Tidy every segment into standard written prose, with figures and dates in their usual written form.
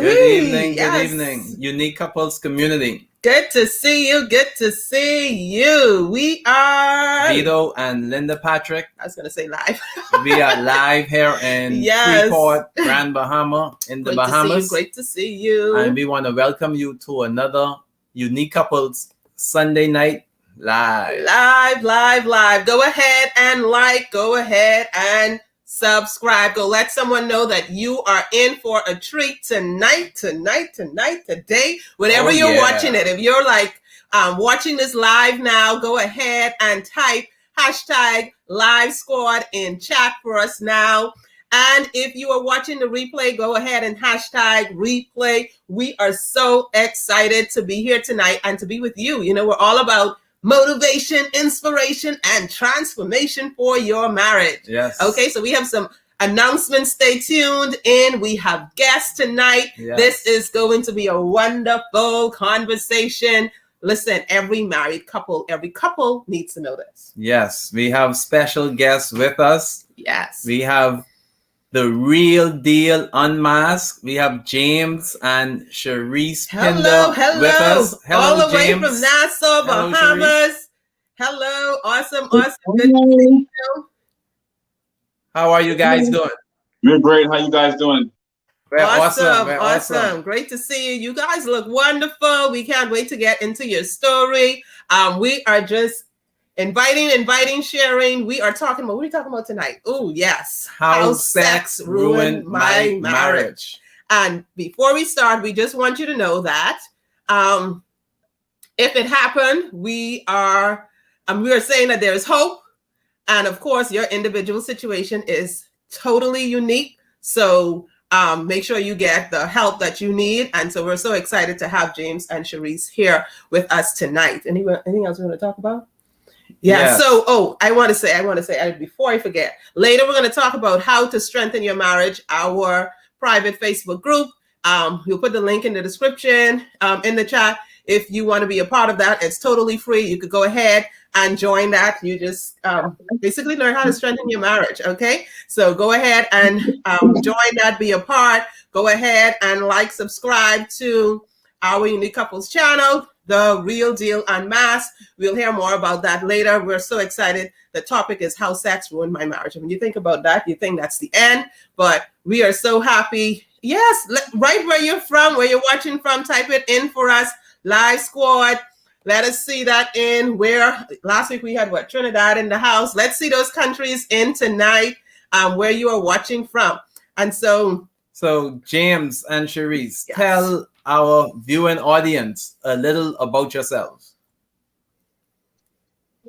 Good evening, Yes. good evening. Unique Couples Community. Good to see you. Good to see you. We are Vito and Linda Patrick. I was going to say live. We are live here in Yes. Freeport, Grand Bahama, in the Bahamas. Great to see you. And we want to welcome you to another Unique Couples Sunday night live. Live. Go ahead and like. Go ahead and subscribe. Go let someone know that you are in for a treat tonight, today, whenever you're watching it. If you're like watching this live now, go ahead and type hashtag live squad in chat for us now. And if you are watching the replay, go ahead and hashtag replay. We are so excited to be here tonight and to be with you. You know, we're all about motivation, inspiration, and transformation for your marriage. Yes. Okay, so we have some announcements. Stay tuned in. We have guests tonight. Yes. This is going to be a wonderful conversation. Listen, every couple needs to know this. Yes, we have special guests with us. Yes. We have the Real Deal Unmasked. We have James and Cherrise Pinder with us. Hello, all the way James. from Nassau, Hello, Bahamas. Hello, awesome. Good to see you. How are you guys doing? We're great. How you guys doing? We're Awesome. Great to see you. You guys look wonderful. We can't wait to get into your story. We are just inviting, sharing. We are talking about, what are we talking about tonight? Oh, yes. How sex ruined my marriage. And before we start, we just want you to know that if it happened, we are saying that there is hope. And of course, your individual situation is totally unique. So make sure you get the help that you need. And so we're so excited to have James and Cherrise here with us tonight. Anything else we want to talk about? Yeah. Yes. So, I want to say before I forget, later we're going to talk about how to strengthen your marriage, our private Facebook group. We'll put the link in the description, in the chat. If you want to be a part of that, it's totally free. You could go ahead and join that. You just basically learn how to strengthen your marriage. Okay. So go ahead and join that, be a part. Go ahead and subscribe to our Unique Couples channel, The Real Deal Unmasked. We'll hear more about that later. We're so excited. The topic is how sex ruined my marriage. And when you think about that, you think that's the end, but we are so happy. Yes, right where you're from, where you're watching from, type it in for us. Live squad. Let us see that in where last week we had Trinidad in the house. Let's see those countries in tonight, where you are watching from. And so James and Cherrise, yes, tell our viewing audience a little about yourselves.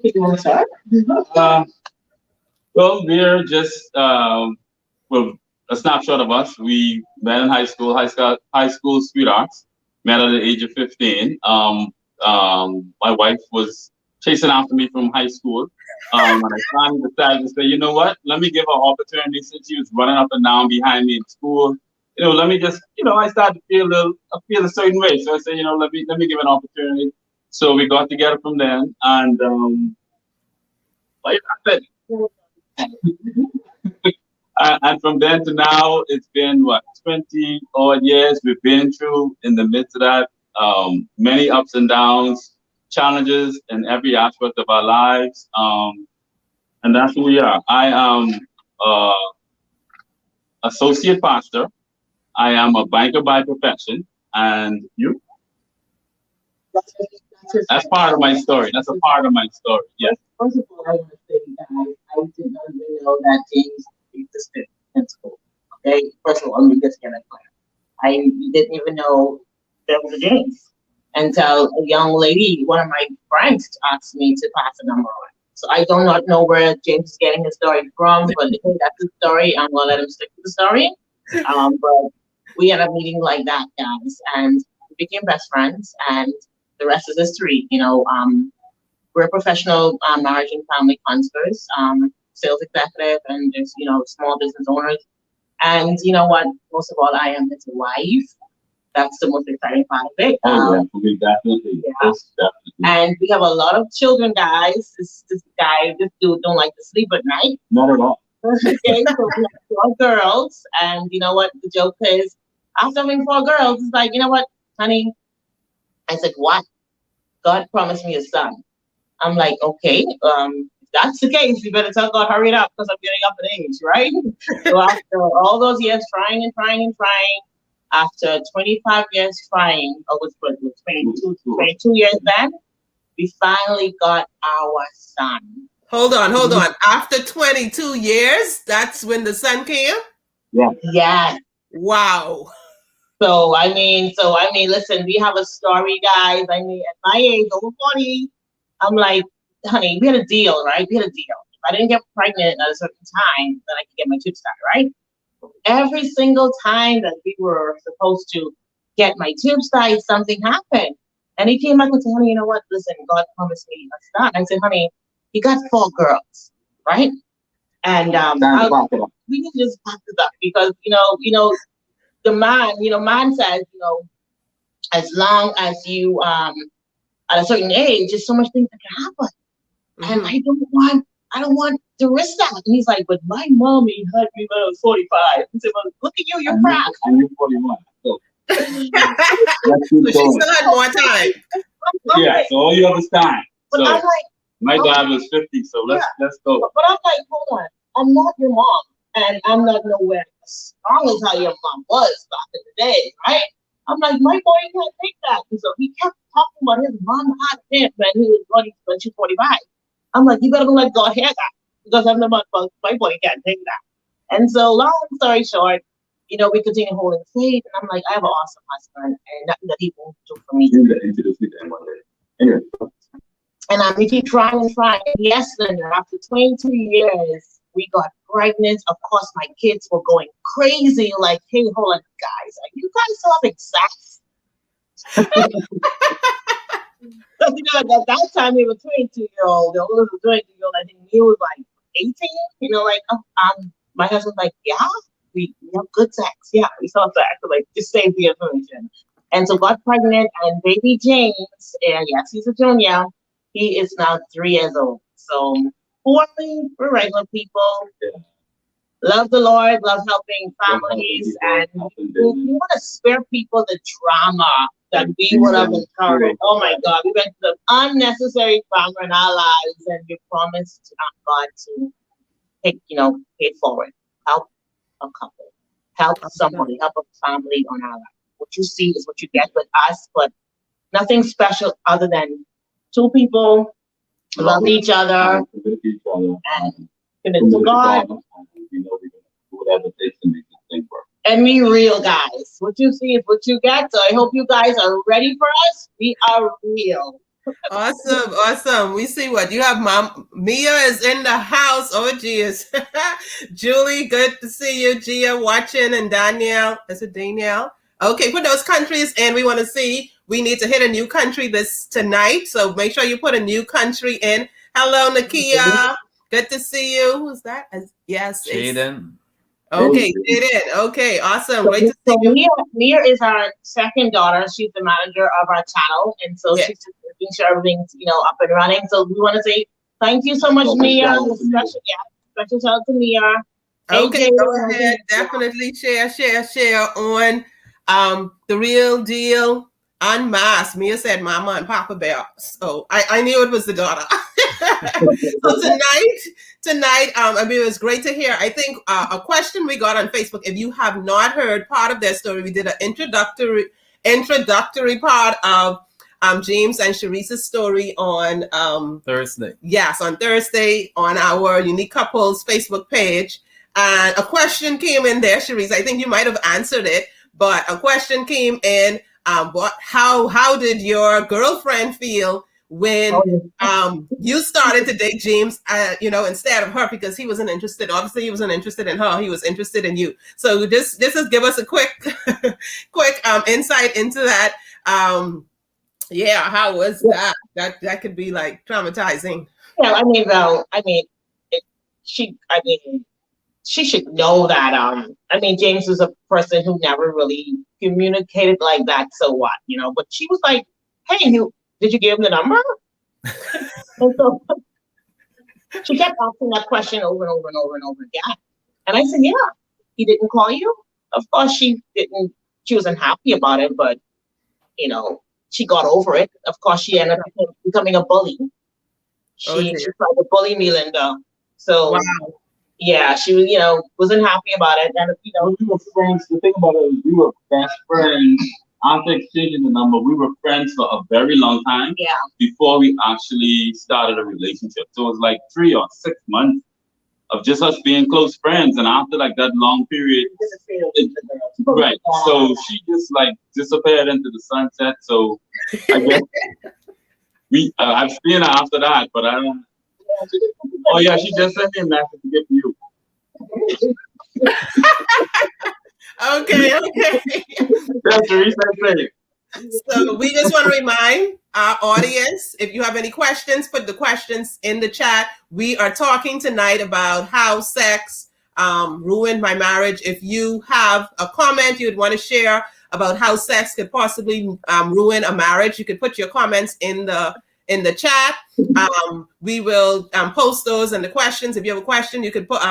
You want to start? Well, we're just a snapshot of us. We met in high school sweethearts. Met at the age of 15. My wife was chasing after me from high school. And I finally decided to say, you know what? Let me give her opportunity since she was running up and down behind me in school. Let me just, I started to feel a certain way. So I said, let me give an opportunity. So we got together from then, and like I said, and from then to now, it's been 20 odd years we've been through. In the midst of that, many ups and downs, challenges in every aspect of our lives, and that's who we are. I am associate pastor. I am a banker by profession, and you? That's part of my story. That's a part of my story. Yes. First of all, I want to say, guys, I did not even know that James existed in school. Okay, first of all, let me just get it clear. I didn't even know there was a James until a young lady, one of my friends, asked me to pass the number on. So I do not know where James is getting his story from, but that's the story. I'm gonna let him stick to the story. But we had a meeting like that, guys, and we became best friends, and the rest is history. We're professional marriage and family counselors, sales executive, and just small business owners. And you know what? Most of all, I am his wife. That's the most exciting part of it. Definitely. Yeah. Yes, definitely. And we have a lot of children, guys. This dude don't like to sleep at night. Not at all. Okay, so we have 12 girls, and you know what? The joke is, After having 4 girls, it's like, you know what, honey? I said, what? God promised me a son. I'm like, okay, if that's the case, you better tell God, hurry it up, because I'm getting up in age, right? So after all those years trying and trying and trying, after 25 years trying, I was 22 years then, we finally got our son. Hold on. After 22 years, that's when the son came? Yeah. Yes. Wow. So I mean, listen, we have a story, guys. I mean, at my age, over 40, I'm like, honey, we had a deal, right? We had a deal. If I didn't get pregnant at a certain time, then I could get my tube started, right? Every single time that we were supposed to get my tube started, something happened. And he came back and said, honey, you know what? Listen, God promised me a son. I said, honey, you got 4 girls, right? And we need to just pack this up, because the man says, as long as you at a certain age, there's so much things that can happen. And I don't want to risk that. And he's like, but my mommy had me when I was 45. He said, well, look at you, you're proud. And you're 41. So So she still had more time. yeah, so all you have is time. But So I'm like, my dad was 50, so let's go. But I'm like, hold on, I'm not your mom, and I'm not nowhere as strong as how your mom was back in the day, right? I'm like, my boy can't take that. And so he kept talking about his mom had him when she's 45. I'm like, you better let God hear that, because I'm not, my boy can't take that. And so long story short, we continue holding faith, and I'm like, I have an awesome husband, and nothing that he won't do for me. Anyway. And we keep trying and trying. Yes, Linda, after 22 years, we got pregnant. Of course, my kids were going crazy, like, hey, hold on, guys, are you guys so obsessed? Because, at that time, we were 22-year-old. The oldest was 22-year-old. I think he was like 18. My husband's like, yeah, we have good sex. Yeah, we saw sex. So, like, just save the information. And so got pregnant, and baby James, and yes, he's a junior. He is now 3 years old. So poorly, we're regular people. Yeah. Love the Lord, love helping families, and we want to spare people the drama that we would have encountered. Oh my God, we went through unnecessary drama in our lives, and we promised God to take, pay it forward, help a couple, help somebody, help a family on our life. What you see is what you get with us, but nothing special other than 2 people love each other and commit to God. And we real, guys. What you see is what you get. So I hope you guys are ready for us. We are real. Awesome. We see what you have. Mom Mia is in the house. Oh, geez. Julie, good to see you. Gia watching, and Danielle. Is it Danielle? Okay, put those countries in. We want to see. We need to hit a new country tonight. So make sure you put a new country in. Hello, Nakia. Good to see you. Who's that? Yes. Jaden. Okay, Jaden. Okay, awesome. Great to see you. Mia is our second daughter. She's the manager of our channel. And so she's just making sure everything's, up and running. So we want to say thank you so much, Mia. Special shout out to Mia. Okay, go ahead. Definitely share on the Real Deal Unmasked. Mia said Mama and Papa Bear. So I knew it was the daughter. So tonight, it was great to hear. I think a question we got on Facebook, if you have not heard part of their story, we did an introductory part of James and Cherrise's story on Thursday. Yes, on Thursday on our Unique Couples Facebook page. And a question came in there, Cherrise. I think you might have answered it, but a question came in. How did your girlfriend feel when you started to date James? Instead of her, because he wasn't interested. Obviously, he wasn't interested in her. He was interested in you. So this is give us a quick insight into that. How was that? That could be like traumatizing. Yeah, she should know that. James was a person who never really communicated like that. So what, But she was like, "Hey, did you give him the number?" And so she kept asking that question over and over and over and over again. And I said, "Yeah, he didn't call you." Of course, she didn't she wasn't happy about it, but she got over it. Of course, she ended up becoming a bully. She tried to bully me, Linda. So wow. Yeah, she was, wasn't happy about it. And, we were friends. The thing about it is we were best friends. After exchanging the number, we were friends for a very long time. Yeah. Before we actually started a relationship. So it was like 3 or 6 months of just us being close friends. And after like that long period, right. So she just like disappeared into the sunset. So I guess I've seen her after that, but I don't. Oh yeah, she just sent me a message to get to you. Okay. That's the reason I say it. So we just want to remind our audience, if you have any questions, put the questions in the chat. We are talking tonight about how sex ruined my marriage. If you have a comment you would want to share about how sex could possibly ruin a marriage, you could put your comments in the chat. We will post those and the questions. If you have a question, you could put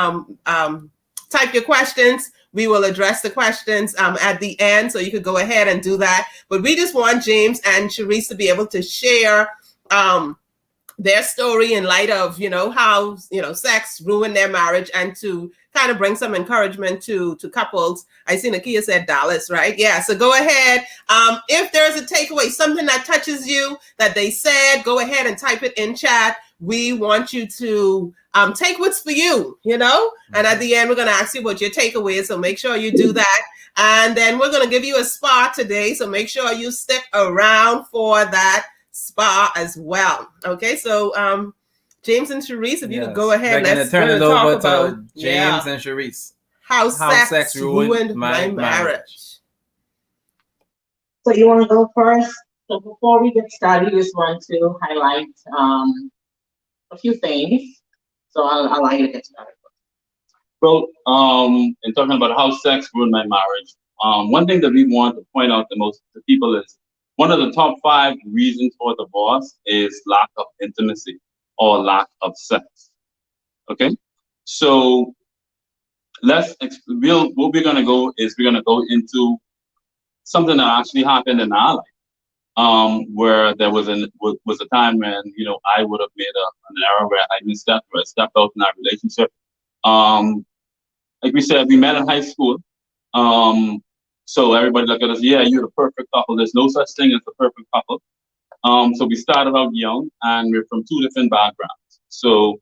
type your questions. We will address the questions at the end, so you could go ahead and do that. But we just want James and Cherrise to be able to share their story in light of, how, sex ruined their marriage, and to kind of bring some encouragement to couples. I see Nakia said Dallas, right? Yeah, so go ahead. If there's a takeaway, something that touches you that they said, go ahead and type it in chat. We want you to take what's for you, and at the end, we're going to ask you what your takeaway is, so make sure you do that. And then we're going to give you a spa today, so make sure you stick around for that spa as well. Okay, so James and Cherrise, if you could go ahead. We're going to turn it over to James and Cherrise. How sex ruined my marriage. So you want to go first? So before we get started, we just want to highlight a few things. So I'll allow you to get started. Well, in talking about how sex ruined my marriage, one thing that we want to point out the most to people is one of the top 5 reasons for divorce is lack of intimacy or lack of sex. Okay, so what we're gonna go is we're gonna go into something that actually happened in our life, where there was a time when I would have made an error where I misstepped or I stepped out in our relationship. Like we said, we met in high school. So everybody looked at us, yeah, you're the perfect couple. There's no such thing as the perfect couple. So we started out young, and we're from 2 different backgrounds. So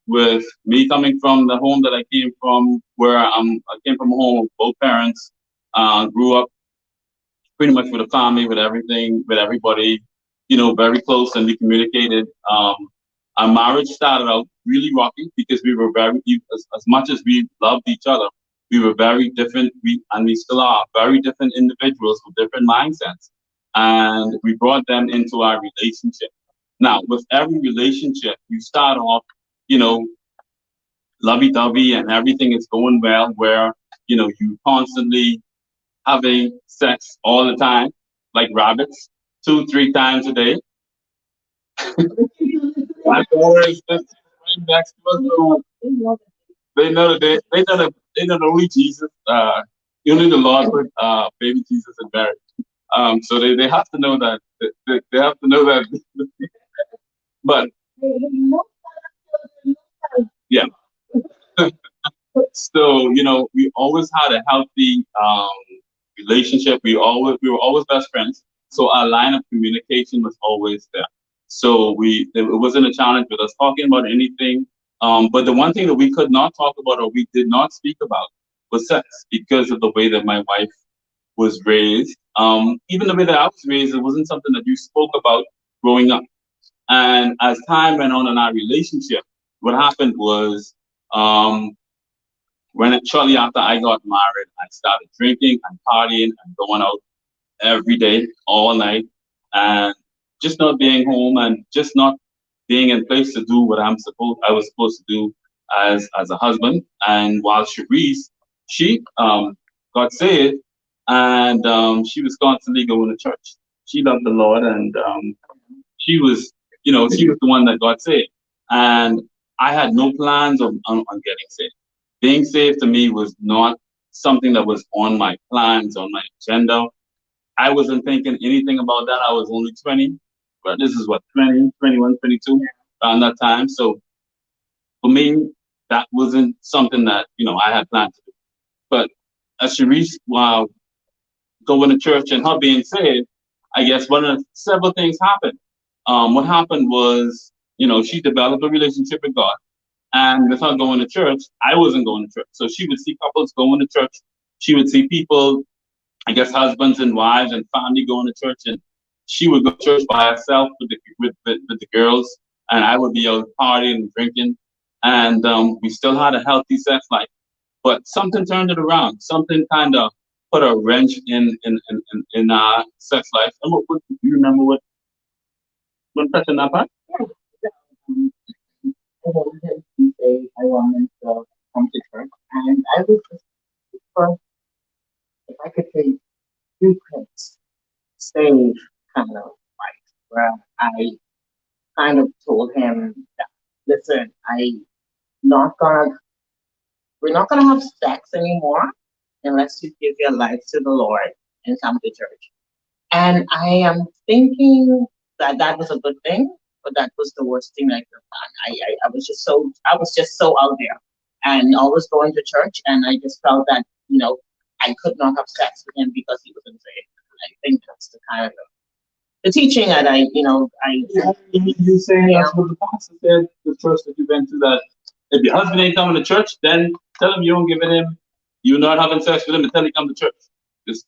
with me coming from the home that I came from, where I came from a home with both parents, grew up pretty much with a family, with everything, with everybody, very close, and we communicated. Our marriage started out really rocky because we were as much as we loved each other, we were very different. We still are very different individuals with different mindsets, and we brought them into our relationship. Now, with every relationship, you start off, lovey-dovey, and everything is going well, where you constantly having sex all the time, like rabbits, 2-3 times a day. Like always, right next to us. They know that only Jesus, only the Lord put baby Jesus in marriage. So they have to know that. They have to know that. But yeah. So we always had a healthy relationship. We were always best friends. So our line of communication was always there. So it wasn't a challenge with us talking about anything. But the one thing that we could not talk about, or we did not speak about, was sex, because of the way that my wife was raised. Even the way that I was raised, it wasn't something that you spoke about growing up. And as time went on in our relationship, what happened was, shortly after I got married, I started drinking and partying and going out every day, all night, and just not being home and just not being in place to do what I was supposed to do as a husband. And while Cherrise, she got saved, and she was constantly going to church. She loved the Lord, and she was the one that got saved. And I had no plans on getting saved. Being saved to me was not something that was on my plans, on my agenda. I wasn't thinking anything about that. I was only 20, but this is what, 20, 21, 22 around that time. So for me, that wasn't something that, I had planned to do. But as Cherrise, while going to church and her being saved, I guess several things happened. What happened was, she developed a relationship with God. And with her going to church, I wasn't going to church. So she would see couples going to church. She would see people, I guess, husbands and wives and family going to church. And she would go to church by herself with the girls. And I would be out partying and drinking. And we still had a healthy sex life. But something turned it around. Something kind of put a wrench in our sex life. And what do you remember what touching that part? Yeah. I wanted him to say I wanted to come to church, and I was just first, if I could say, you could stage kind of like where I kind of told him that, listen, we're not gonna have sex anymore unless you give your life to the Lord and come to church. And I am thinking that was a good thing, but that was the worst thing I could have done. I was just so out there and always going to church, and I just felt that, I could not have sex with him because he wasn't saved. I think that's the kind of the teaching that You saying that's what the pastor said, the church that you went to, that if your husband ain't coming to church, then tell him you don't give it him, you're not having sex with him until he come to church.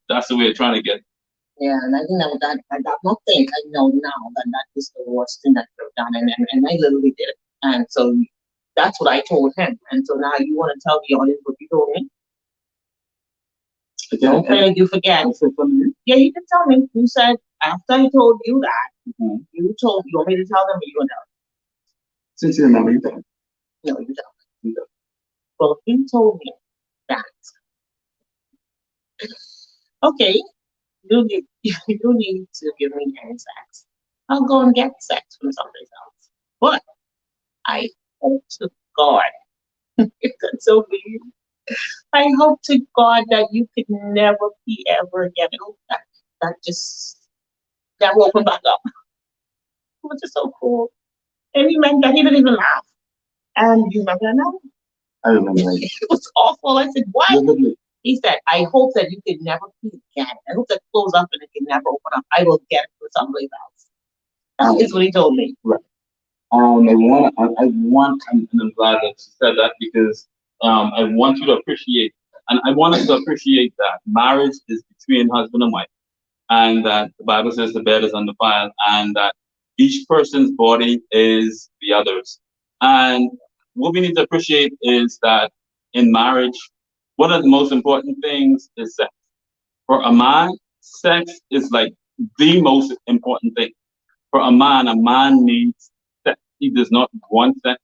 That's the way of trying to get. Yeah, and I don't think I know now that was the worst thing that I could have done, and I literally did it. And so that's what I told him. And so now you want to tell the audience what you told me? Don't play, you forget. Yeah, you can tell me. You said after I told you that, you want me to tell them, or you want to tell them? Since you remember, you tell them. No, you tell them. Well, he told me that. Okay, you need to give me any sex. I'll go and get sex from someplace else. But I hope to God, it's so weird. I hope to God that you could never pee ever again. I hope that will open back up. It was just so cool. And he meant that he didn't even laugh. And you remember that now? I remember that. It was awful. I said, what? He said, I hope that you could never pee again. I hope that close up and it can never open up. I will get it from someplace else. That is what he told me. Right. And I'm glad that you said that, because I want you to appreciate, and I want us to appreciate that marriage is between husband and wife, and that the Bible says the bed is undefiled, and that each person's body is the other's. And what we need to appreciate is that in marriage, one of the most important things is sex. For a man, sex is like the most important thing. For a man needs sex. He does not want sex.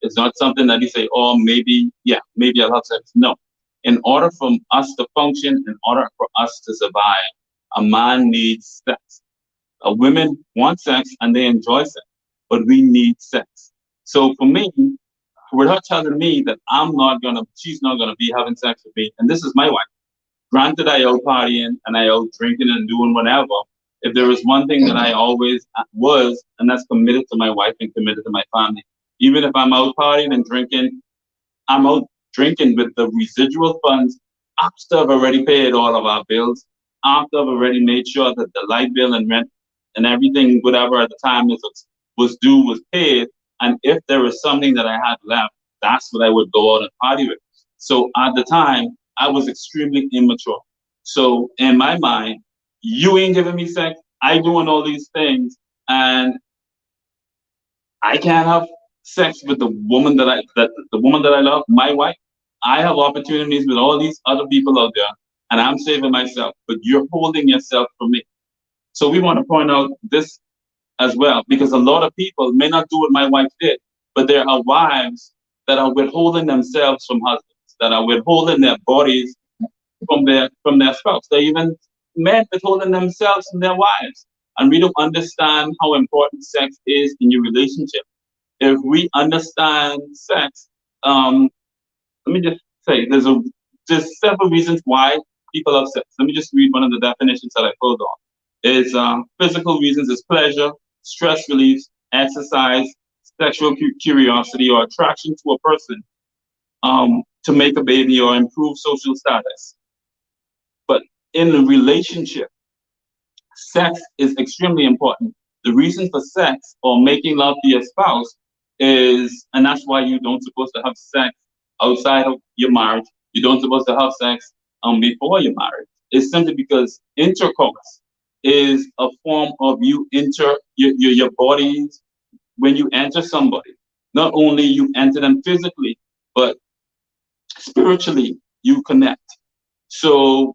It's not something that he say, oh, maybe I'll have sex. No. In order for us to function, in order for us to survive, a man needs sex. Women want sex and they enjoy sex, but we need sex. So for me, with her telling me that she's not gonna be having sex with me, and this is my wife. Granted, I out partying and I out drinking and doing whatever. If there was one thing that I always was, and that's committed to my wife and committed to my family. Even if I'm out partying and drinking, I'm out drinking with the residual funds after I've already paid all of our bills, after I've already made sure that the light bill and rent and everything, whatever at the time was due, was paid. And if there was something that I had left, that's what I would go out and party with. So at the time, I was extremely immature. So in my mind, you ain't giving me sex, I doing all these things, and I can't have sex with the woman that I love, my wife. I have opportunities with all these other people out there, and I'm saving myself, but you're holding yourself from me. So we want to point out this as well, because a lot of people may not do what my wife did, but there are wives that are withholding themselves from husbands, that are withholding their bodies from their spouse. They're even men withholding themselves from their wives. And we don't understand how important sex is in your relationship. If we understand sex, let me just say, there's a there's several reasons why people have sex. Let me just read one of the definitions that I pulled on. It's physical reasons is pleasure, stress relief, exercise, sexual curiosity, or attraction to a person, to make a baby or improve social status. But in a relationship, sex is extremely important. The reason for sex or making love to your spouse is, and that's why you don't supposed to have sex outside of your marriage. You don't supposed to have sex before your marriage. It's simply because intercourse is a form of your bodies when you enter somebody. Not only you enter them physically, but spiritually you connect. So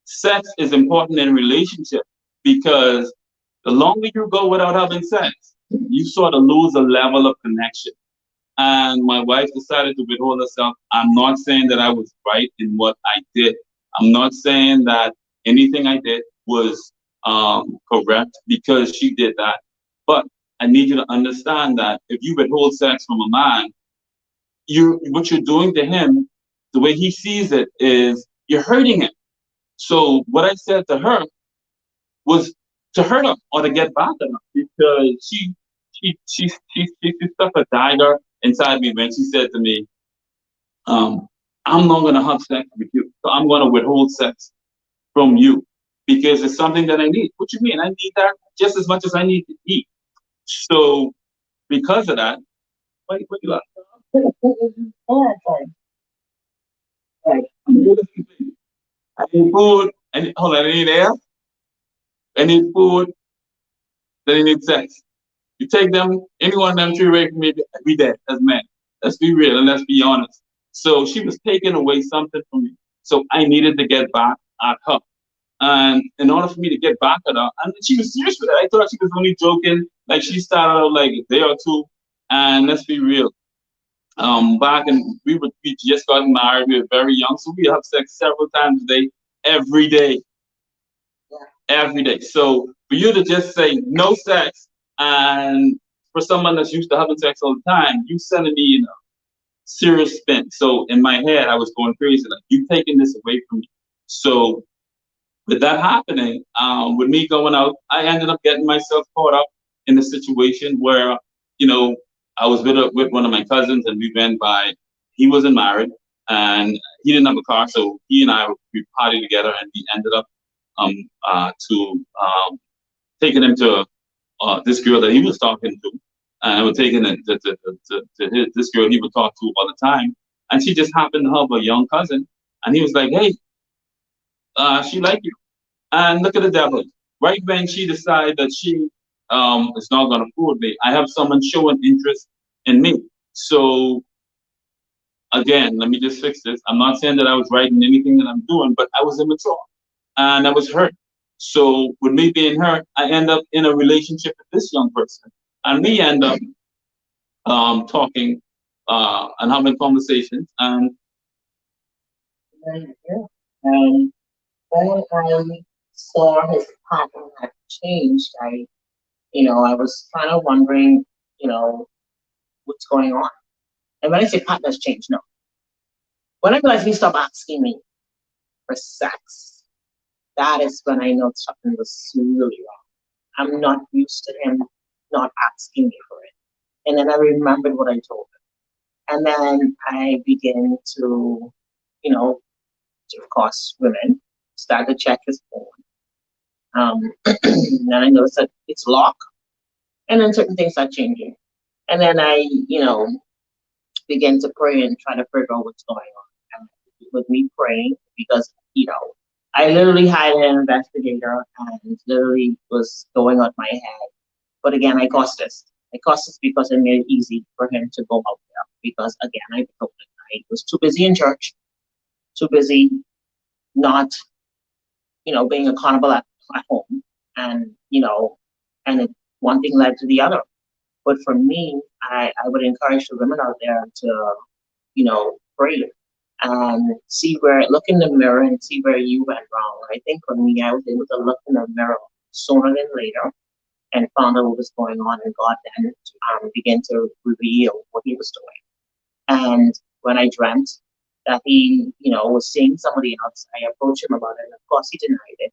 sex is important in a relationship because the longer you go without having sex, you sort of lose a level of connection. And my wife decided to withhold herself. I'm not saying that I was right in what I did. I'm not saying that anything I did was correct because she did that. But I need you to understand that if you withhold sex from a man, what you're doing to him, the way he sees it, is you're hurting him. So what I said to her was to hurt her or to get back at her because she stuck a dagger inside me when she said to me, I'm not gonna have sex with you. So I'm gonna withhold sex from you because it's something that I need. What you mean? I need that just as much as I need to eat. So because of that, what you like? Like, I need food. Hold on, I need air. I need food. Then I need sex. You take them, any one of them three away from me, we dead as men. Let's be real and let's be honest. So she was taking away something from me. So I needed to get back at her. And in order for me to get back at her, and she was serious with it. I thought she was only joking. Like she started out like a day or two. And let's be real. Back and we just got married, we were very young, so we have sex several times a day, every day. Every day. So for you to just say no sex, and for someone that's used to having sex all the time, you sending me in a serious spin. So in my head, I was going crazy, like you taking this away from me. So with that happening, with me going out, I ended up getting myself caught up in the situation where, I was with one of my cousins, and we went by. He wasn't married, and he didn't have a car, so he and I we partied together, and we ended up taking him to this girl that he was talking to, and I was taking it to this girl he would talk to all the time, and she just happened to have a young cousin, and he was like, "Hey, she like you," and look at the devil. Right when she decided that she is not gonna fool me, I have someone showing interest in me. So again, let me just fix this. I'm not saying that I was right in anything that I'm doing, but I was immature and I was hurt. So with me being hurt, I end up in a relationship with this young person, and we end up talking and having conversations. And when I saw his pattern had changed, I was kind of wondering, what's going on. And when I say partners change, no. When I realized he stopped asking me for sex, that is when I know something was really wrong. I'm not used to him not asking me for it. And then I remembered what I told him. And then I began to, of course, women, start to check his phone. Then I noticed that it's locked. And then certain things are changing. And then I, began to pray and try to figure out what's going on. And with me praying, because, I literally had an investigator and literally was going on my head. But again, I caused this. I caused this because it made it easy for him to go out there. Because again, I told him I was too busy in church, too busy not, being accountable at home. And, one thing led to the other. But for me, I would encourage the women out there to, pray and look in the mirror and see where you went wrong. I think for me, I was able to look in the mirror sooner than later and found out what was going on, and God then began to reveal what he was doing. And when I dreamt, that he, was seeing somebody else. I approached him about it, and of course he denied it.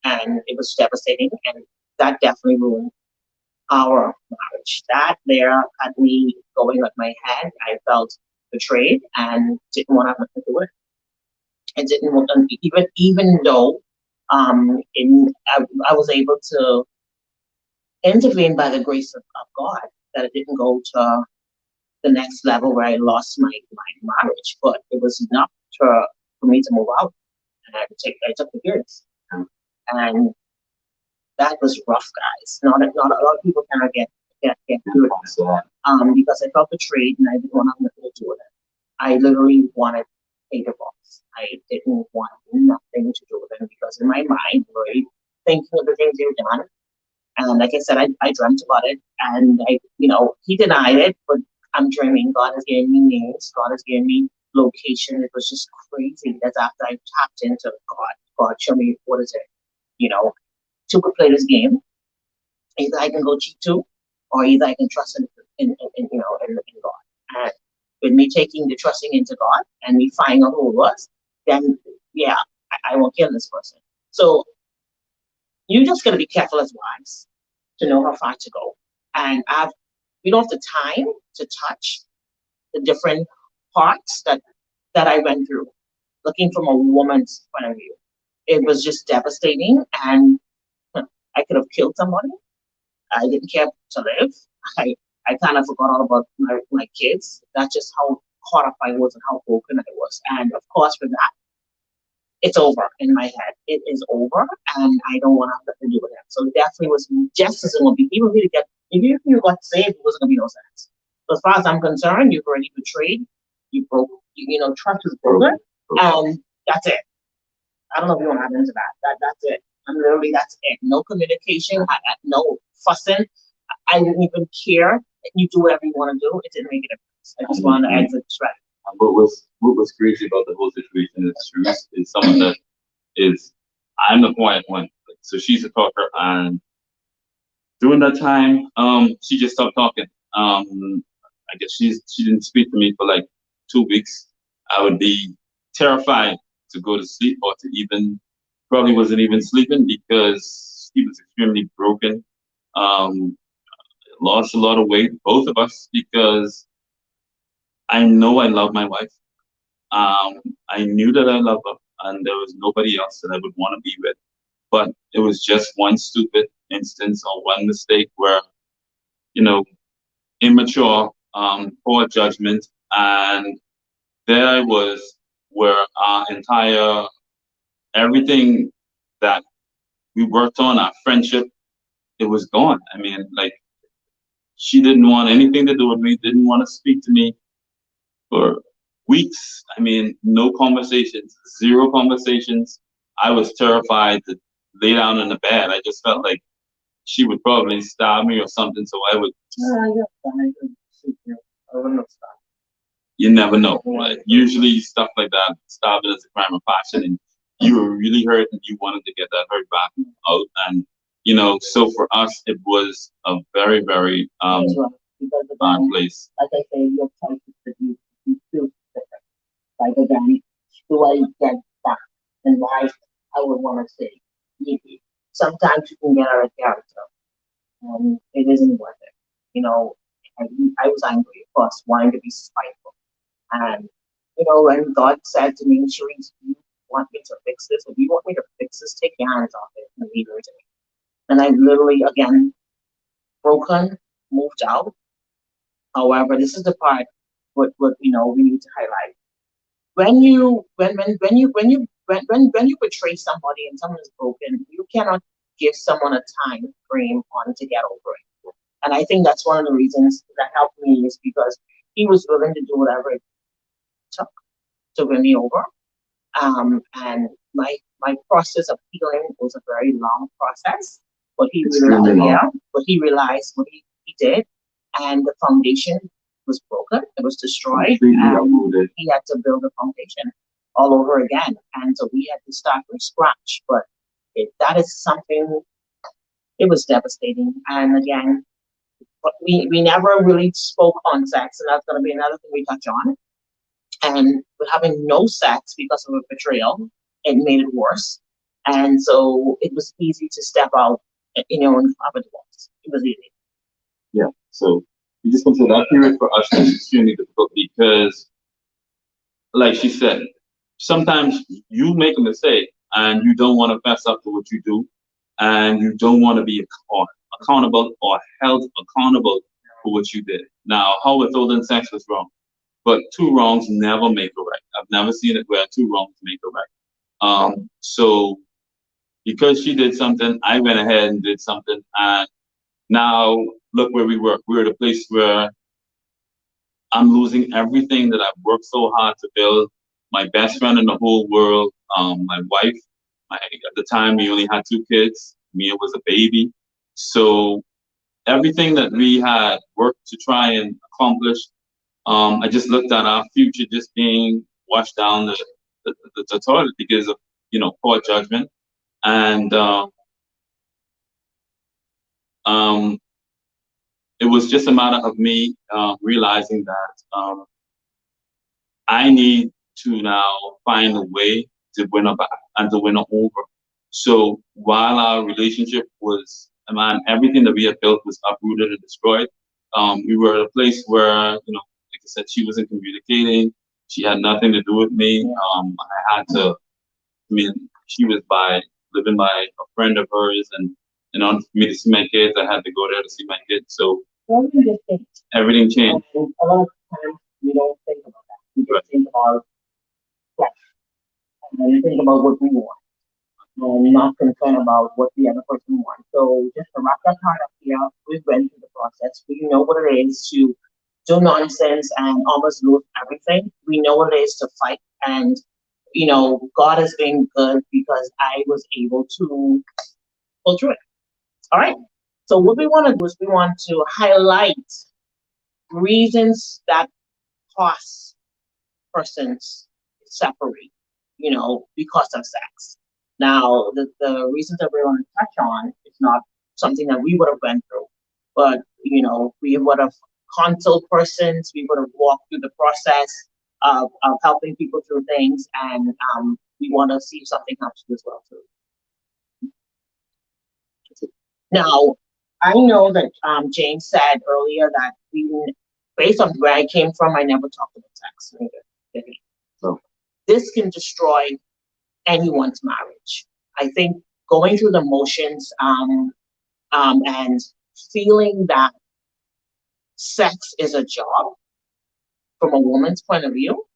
And it was devastating, and that definitely ruined our marriage. That there had me going at my head. I felt betrayed and didn't want to have nothing to do with it. I didn't want, even though I was able to intervene by the grace of God, that it didn't go to the next level where I lost my marriage, but it was enough for me to move out, and I took the years, and that was rough, guys. Not a lot of people cannot get through it, because I felt betrayed and I didn't want to have nothing to do with it. I literally wanted a divorce. I didn't want nothing to do with it because in my mind, right, thinking of the things you've done, and like I said, I dreamt about it, and he denied it, but I'm dreaming. God has given me names. God has given me location. It was just crazy. That's after I tapped into God. God, show me what is it. To play this game. Either I can go cheat too, or either I can trust in God. And with me taking the trusting into God and me finding out who it was, then yeah, I won't kill this person. So you just gotta be careful as wives to know how far to go. And we don't have the time to touch the different parts that I went through, looking from a woman's point of view. It was just devastating, and I could have killed somebody. I didn't care to live. I kind of forgot all about my kids. That's just how caught up I was and how broken I was. And of course, with that, it's over in my head. It is over, and I don't want to have nothing to do with it. So it definitely was just as it would be. Even if you got saved, it wasn't gonna be no sense. So as far as I'm concerned, you've already betrayed. You broke. Trust is broken, and that's it. I don't know if you want to add into that. That's it. And literally, that's it. No communication. No fussing. I didn't even care. You do whatever you want to do. It didn't make a difference. I just wanted to exit straight. What was crazy about the whole situation is Cherrise is someone that is, I'm the quiet one. So she's a talker, and during that time, she just stopped talking. I guess she didn't speak to me for like 2 weeks. I would be terrified to go to sleep or to even, probably wasn't even sleeping because she was extremely broken. Lost a lot of weight, both of us, because I know I love my wife. I knew that I loved her, and there was nobody else that I would want to be with. But it was just one stupid instance or one mistake where, immature, poor judgment, and there I was, where our entire everything that we worked on, our friendship, it was gone. I mean, like, she didn't want anything to do with me, didn't want to speak to me for weeks. I mean, no conversations, zero conversations. I was terrified to lay down in the bed. I just felt like she would probably stab me or something, so I would. You never know. Right? Usually, stuff like that, stabbing is a crime of passion, and you were really hurt, and you wanted to get that hurt back out. And so for us, it was a very, very bad place. Like I say, your choices that you feel different. Like again, do I get back? And why I would want to say, sometimes you can get out of character, and it isn't worth it. I was angry, of course, wanting to be spiteful. And, when God said to me, Cherrise, you want me to fix this? If you want me to fix this, take your hands off it and leave it to me. And I literally, again, broken, moved out. However, this is the part what we need to highlight. When you betray somebody and someone is broken, you cannot give someone a time frame on to get over it. And I think that's one of the reasons that helped me is because he was willing to do whatever it took to win me over. And my process of healing was a very long process. But he realized what he did, and the foundation was broken. It was destroyed, and he had to build a foundation all over again. And so we had to start from scratch. But that is something. It was devastating. And again, but we never really spoke on sex, and that's going to be another thing we touch on. and with having no sex because of a betrayal, it made it worse. And so it was easy to step out, and have a divorce. It was easy. Yeah. So you just consider that period for us was extremely difficult because, like she said, sometimes you make a mistake and you don't want to fess up to what you do, and you don't want to be accountable or held accountable for what you did. Now, how withholding sex was wrong, but two wrongs never make a right. I've never seen it where two wrongs make a right. So because she did something, I went ahead and did something, and now look where we were. We're at a place where I'm losing everything that I've worked so hard to build. My best friend in the whole world, my wife. At the time, we only had two kids. Mia was a baby. So everything that we had worked to try and accomplish, I just looked at our future just being washed down the toilet because of poor judgment. And it was just a matter of me realizing that I need to now find a way to win her back and to win her over. So while our relationship was, man, everything that we had built was uprooted and destroyed. We were at a place where, like I said, she wasn't communicating. She had nothing to do with me. I had to. I mean, she was living by a friend of hers, and for me to see my kids, I had to go there to see my kids. So everything changed. And a lot of times we don't think about that. We just think about flesh, and we think about what we want, and not concerned about what the other person wants. So just to wrap that part up here, we've went through the process. We know what it is to do nonsense and almost lose everything. We know what it is to fight, and God has been good because I was able to pull through it. All right. So what we want to do is we want to highlight reasons that cause persons separate, because of sex. Now, the reasons that we're going to touch on is not something that we would have went through, but we would have consult persons, we would have walked through the process of helping people through things, and we want to see if something helps you as well too. Now, I know that James said earlier that based on where I came from, I never talked about sex. So this can destroy anyone's marriage. I think going through the motions and feeling that sex is a job from a woman's point of view,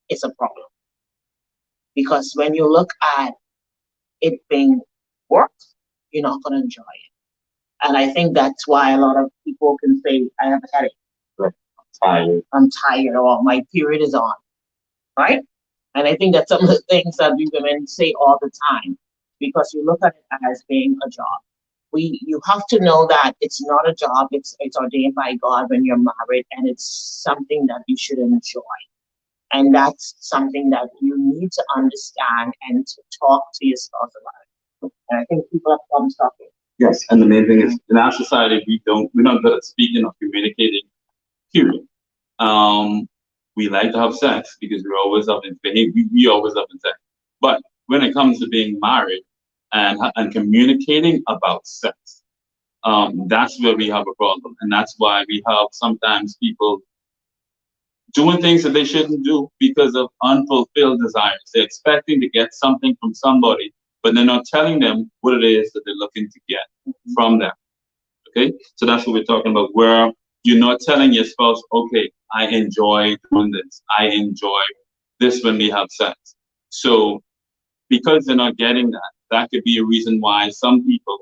it's a problem. Because when you look at it being work, you're not going to enjoy it. And I think that's why a lot of people can say, I have a headache. I'm tired, or my period is on, right? And I think that's some of the things that we women say all the time, because you look at it as being a job. You have to know that it's not a job, it's ordained by God when you're married, and it's something that you should enjoy. And that's something that you need to understand and to talk to your spouse about it. And I think people have problems talking. Yes, and the main thing is in our society we're not good at speaking or communicating. Period. We like to have sex because we always have sex. But when it comes to being married and communicating about sex, that's where we have a problem, and that's why we have sometimes people doing things that they shouldn't do because of unfulfilled desires. They're expecting to get something from somebody, but they're not telling them what it is that they're looking to get from them. Okay? So that's what we're talking about, where you're not telling your spouse, okay, I enjoy doing this. I enjoy this when we have sex. So because they're not getting that, that could be a reason why some people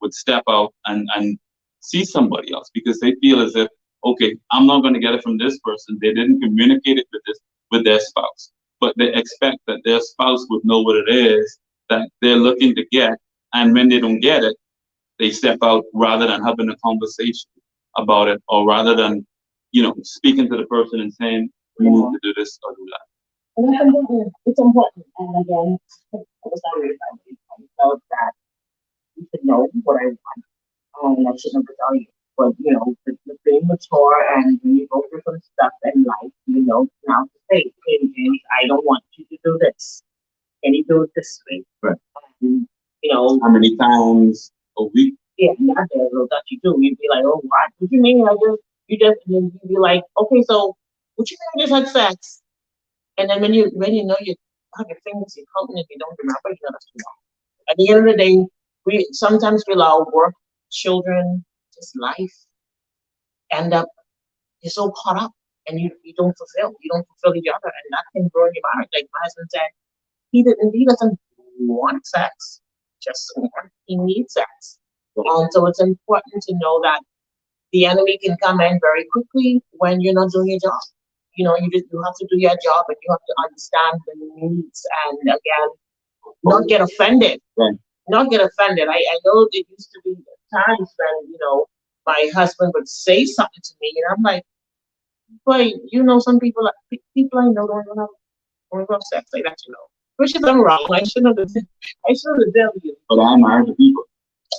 would step out and see somebody else because they feel as if, okay, I'm not going to get it from this person. They didn't communicate it with their spouse, but they expect that their spouse would know what it is that they're looking to get, and when they don't get it, they step out rather than having a conversation about it, or rather than speaking to the person and saying, we need to do this or do that. And that's important. It's important. And again, I was not really I felt that you should know what I want. And I should never tell you. But the being mature, and when you go through some stuff in life, you know now to say, hey, James, I don't want you to do this. Can you do it this way? Right. And, you know, How many times a week? yeah, not that you do. You'd be like, oh, what you mean? And then you'd be like, okay, so what you mean I just had sex? And then when you know you have your fingers, you're counting, if you don't remember, you know that's too long. At the end of the day, we sometimes we allow work, children, just life, end up you're so caught up, and you don't fulfill each other, and that can ruin your marriage. Like my husband said, he doesn't want sex, just want, he needs sex. So it's important to know that the enemy can come in very quickly when you're not doing your job. You know, you have to do your job, and you have to understand the needs, and again, not get offended. Right. Not get offended. I know there used to be times when, my husband would say something to me, and I'm like, but some people I know don't have sex like that, which is I'm wrong. I should have done you. But I'm married to people.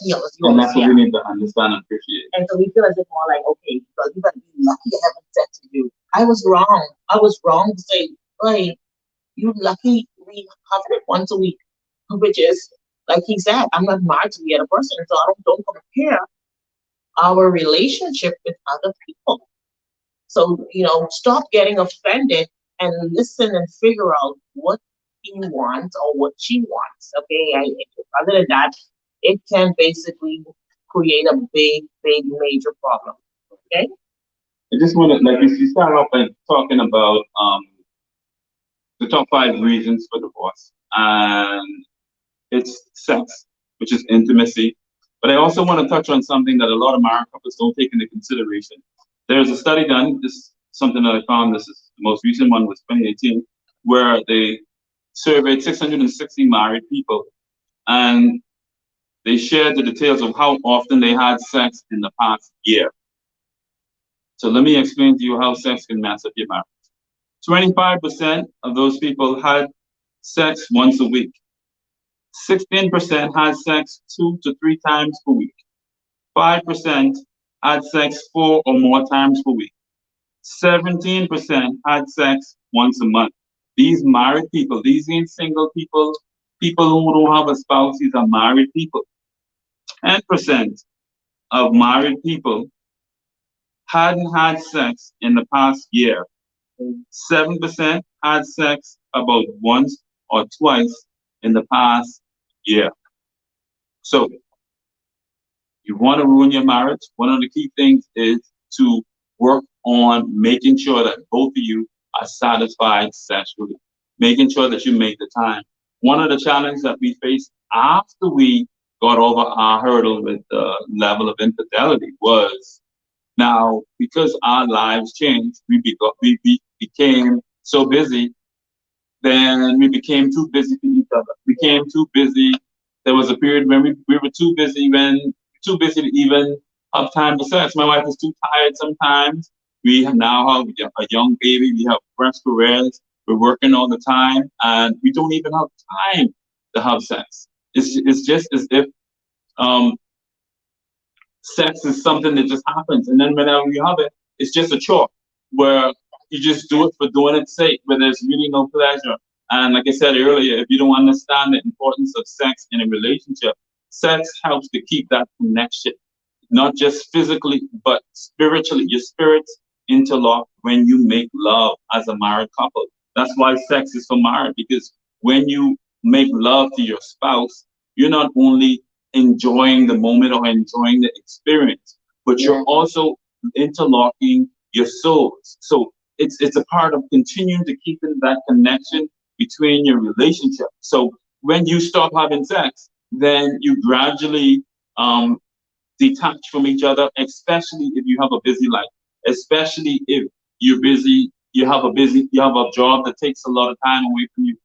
And that's what Yeah. we need to understand and appreciate. And so we feel as if more like, okay, because you gotta be lucky to have sex with you. I was wrong. I was wrong to say, hey, you lucky we have it once a week, which is like he said, I'm not married to the other person, so I don't compare our relationship with other people. So, stop getting offended and listen and figure out what he wants or what she wants. Okay. Other than that, it can basically create a big, big, major problem. Okay. I just want to, like, you start off by talking about the top 5 reasons for divorce. And it's sex, which is intimacy. But I also want to touch on something that a lot of married couples don't take into consideration. There's a study done, this is something that I found, this is the most recent one, was 2018, where they surveyed 660 married people, and they shared the details of how often they had sex in the past year. So let me explain to you how sex can mess up your marriage. 25% of those people had sex once a week. 16% had sex 2 to 3 times per week. 5% had sex 4 or more times per week. 17% had sex once a month. These married people, these ain't single people, people who don't have a spouse, these are married people. 10% of married people hadn't had sex in the past year. 7% had sex about once or twice in the past year. So, you want to ruin your marriage, one of the key things is to work on making sure that both of you are satisfied sexually, making sure that you make the time. One of the challenges that we faced after we got over our hurdle with the level of infidelity was, now, because our lives changed, we became so busy, then we became too busy for each other. We became too busy. There was a period when we were too busy to even have time for sex. My wife is too tired sometimes. We now have a young baby. We have fresh careers. We're working all the time, and we don't even have time to have sex. It's just as if sex is something that just happens, and then whenever you have it, it's just a chore where you just do it for doing its sake, where there's really no pleasure. And like I said earlier, if you don't understand the importance of sex in a relationship, sex helps to keep that connection, not just physically, but spiritually. Your spirits interlock when you make love as a married couple. That's why sex is for marriage, because when you make love to your spouse, you're not only enjoying the moment or enjoying the experience, but you're also interlocking your souls. So it's a part of continuing to keeping that connection between your relationship. So when you stop having sex, then you gradually detach from each other, especially if you have a busy life, especially if you're busy, you have a job that takes a lot of time away from you.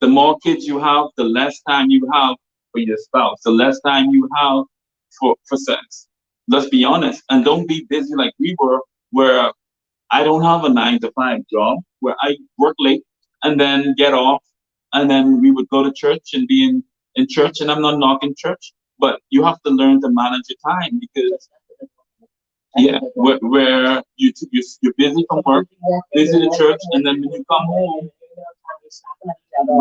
The more kids you have, the less time you have for your spouse, the less time you have for sex. Let's be honest, and don't be busy like we were, where I don't have a 9 to 5 job, where I work late and then get off, and then we would go to church and be in church, and I'm not knocking church, but you have to learn to manage your time, because Yeah, where you're busy from work, busy at church, and then when you come home,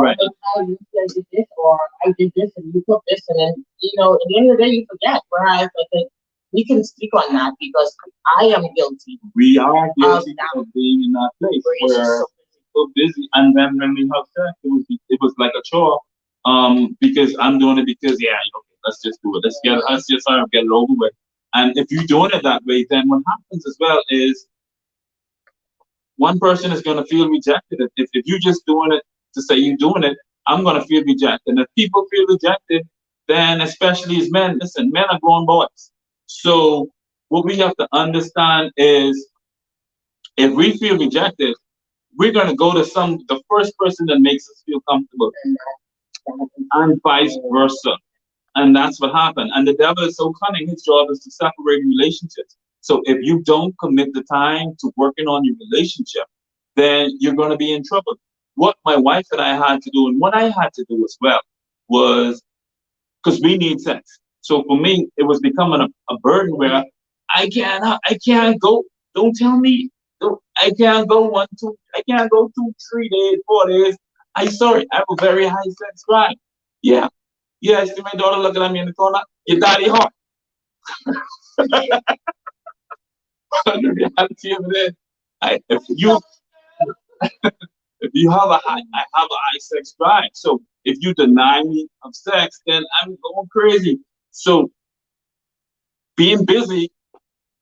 right? How you did this, or I did this, and you cooked this, and then at the end of the day, you forget. Whereas I think we can speak on that because I am guilty. We are guilty of being in that place where so busy, and then when we have sex, it was like a chore. Because I'm doing it because okay, let's just do it. Let's just sort of get it over with. And if you're doing it that way, then what happens as well is one person is going to feel rejected. If you're just doing it to say you're doing it, I'm going to feel rejected. And if people feel rejected, then especially as men, listen, men are grown boys. So what we have to understand is if we feel rejected, we're going to go to the first person that makes us feel comfortable, and vice versa. And that's what happened. And the devil is so cunning, his job is to separate relationships. So if you don't commit the time to working on your relationship, then you're going to be in trouble. What my wife and I had to do, and what I had to do as well, was because we need sex. So for me, it was becoming a burden where I can't go. Don't tell me. I can't go I can't go 2, 3 days, 4 days. I sorry, I have a very high sex drive. Yeah. Yeah, I see my daughter looking at me in the corner. Your daddy hot. The reality of it is, if you have I have a high sex drive. So if you deny me of sex, then I'm going crazy. So being busy,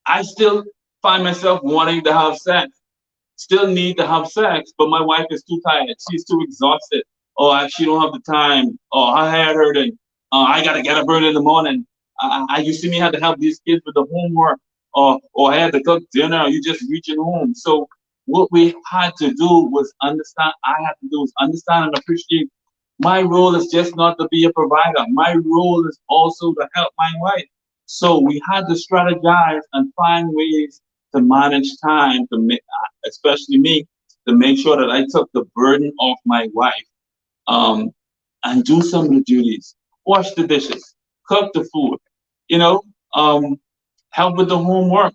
I still find myself wanting to have sex, still need to have sex, but my wife is too tired. She's too exhausted. Or she don't have the time. Or her head hurting. I gotta get up early in the morning. You see me had to help these kids with the homework, or I had to cook dinner. Or you just reaching home. So what we had to do was understand. I had to do was understand and appreciate. My role is just not to be a provider. My role is also to help my wife. So we had to strategize and find ways to manage time to make, especially me, to make sure that I took the burden off my wife, um, and do some of the duties, wash the dishes, cook the food, you know, um, help with the homework,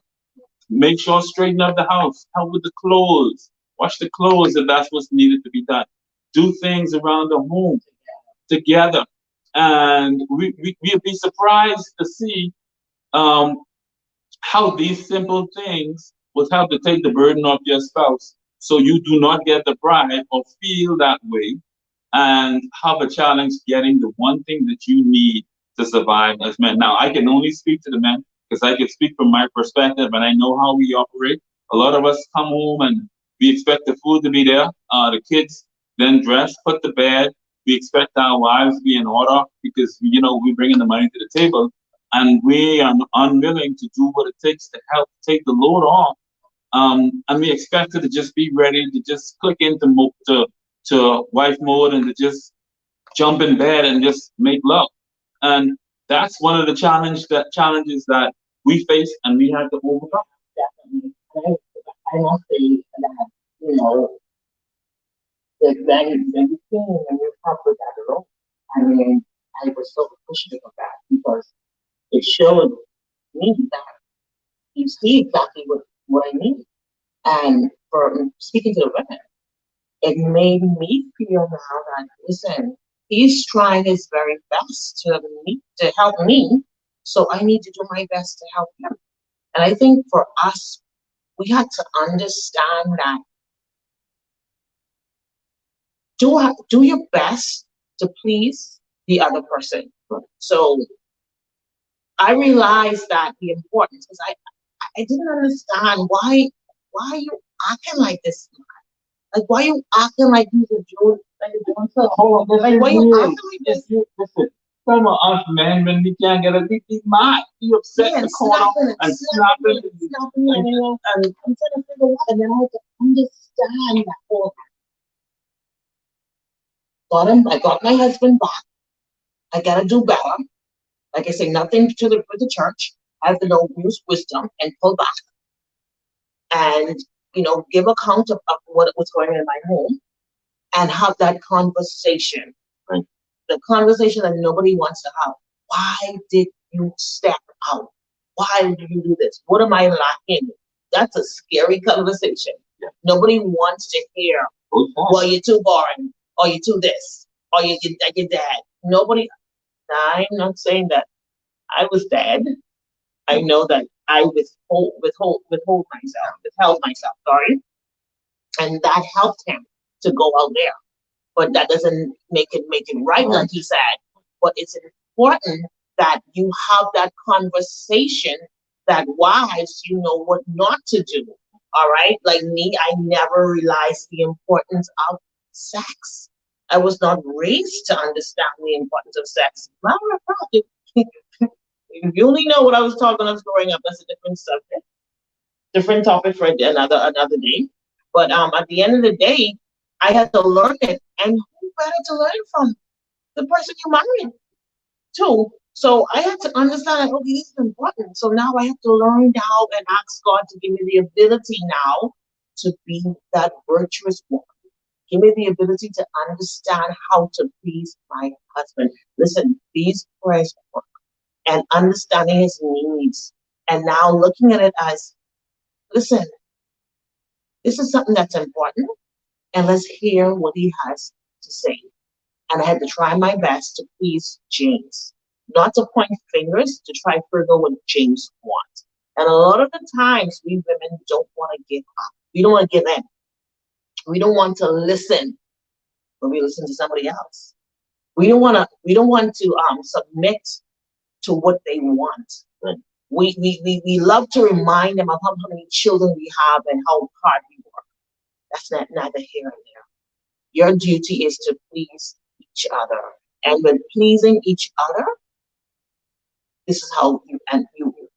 make sure straighten up the house, help with the clothes, wash the clothes if that's what's needed to be done, do things around the home together. And we'd be surprised to see um, how these simple things will help to take the burden off your spouse so you do not get deprived or feel that way and have a challenge getting the one thing that you need to survive as men. Now, I can only speak to the men because I can speak from my perspective and I know how we operate. A lot of us come home and we expect the food to be there, the kids then dress, put to bed. We expect our wives to be in order because, we bring in the money to the table and we are unwilling to do what it takes to help take the load off. And we expect her to just be ready to just click into to wife mode and to just jump in bed and just make love. And that's one of the challenges that we face and we have to overcome. Definitely. I must say that, like when you came and you come with that role, I mean, I was so appreciative of that because it showed me that you see exactly what I need. And for speaking to the women, it made me feel now that listen, he's trying his very best to help me, so I need to do my best to help him. And I think for us, we had to understand that do your best to please the other person. So I realized that the importance because I didn't understand why you acting like this. Like, why you acting like you're doing so? Hold on, Like, why you acting like this? Listen, some of us, man, when we can't get a big mad, be upset in the corner and snapping. And I'm trying to figure out, and then I have to understand that whole I got my husband back. I gotta do better. Like I say, nothing with the church. I have to know use wisdom and pull back and give account of what was going on in my home and have that conversation. Right? The conversation that nobody wants to have. Why did you step out? Why do you do this? What am I lacking? That's a scary conversation. Yeah. Nobody wants to hear, well, you're too boring, or you're too this, or you're dad. Nobody, I'm not saying that I was dead. I know that I withheld myself, sorry. And that helped him to go out there. But that doesn't make it right, like he said. But it's important that you have that conversation, that wives, you know what not to do. All right. Like me, I never realized the importance of sex. I was not raised to understand the importance of sex. Matter of fact, if you only know what I was talking of growing up, that's a different subject, different topic for another day. But at the end of the day, I had to learn it, and who better to learn it from? The person you married too. So I had to understand that, okay, this is important. So now I have to learn now and ask God to give me the ability now to be that virtuous woman. Give me the ability to understand how to please my husband. Listen, these prayers work, and understanding his needs, and now looking at it as, listen, this is something that's important, and let's hear what he has to say. And I had to try my best to please James, not to point fingers, to try to figure out what James wants. And a lot of the times, we women don't want to give up. We don't want to give in. We don't want to listen when we listen to somebody else. We don't want to submit to what they want. Right. We love to remind them of how many children we have and how hard we work. That's neither here nor there. Your duty is to please each other. And when pleasing each other, this is how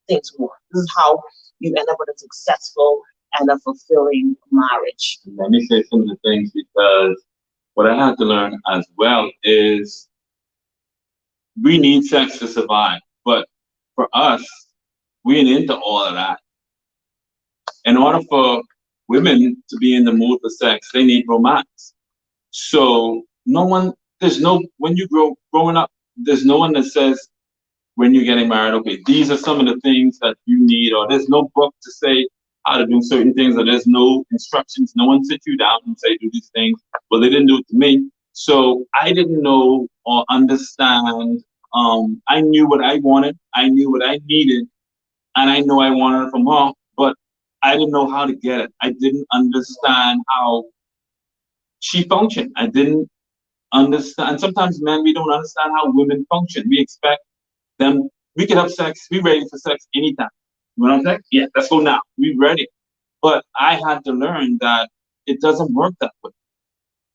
things work. This is how you end up with a successful and a fulfilling marriage. Let me say some of the things, because what I had to learn as well is we need sex to survive. But for us, we ain't into all of that. In order for women to be in the mood for sex, they need romance. So when you growing up, there's no one that says when you're getting married, okay, these are some of the things that you need, or there's no book to say how to do certain things, or there's no instructions. No one sit you down and say, do these things. Well, they didn't do it to me. So I didn't know or understand. I knew what I wanted. I knew what I needed. And I know I wanted it from her, but I didn't know how to get it. I didn't understand how she functioned. I didn't understand. Sometimes, men, we don't understand how women function. We expect them, we can have sex, we ready for sex anytime. You know what I'm saying? Yeah, let's go now. We ready. But I had to learn that it doesn't work that way.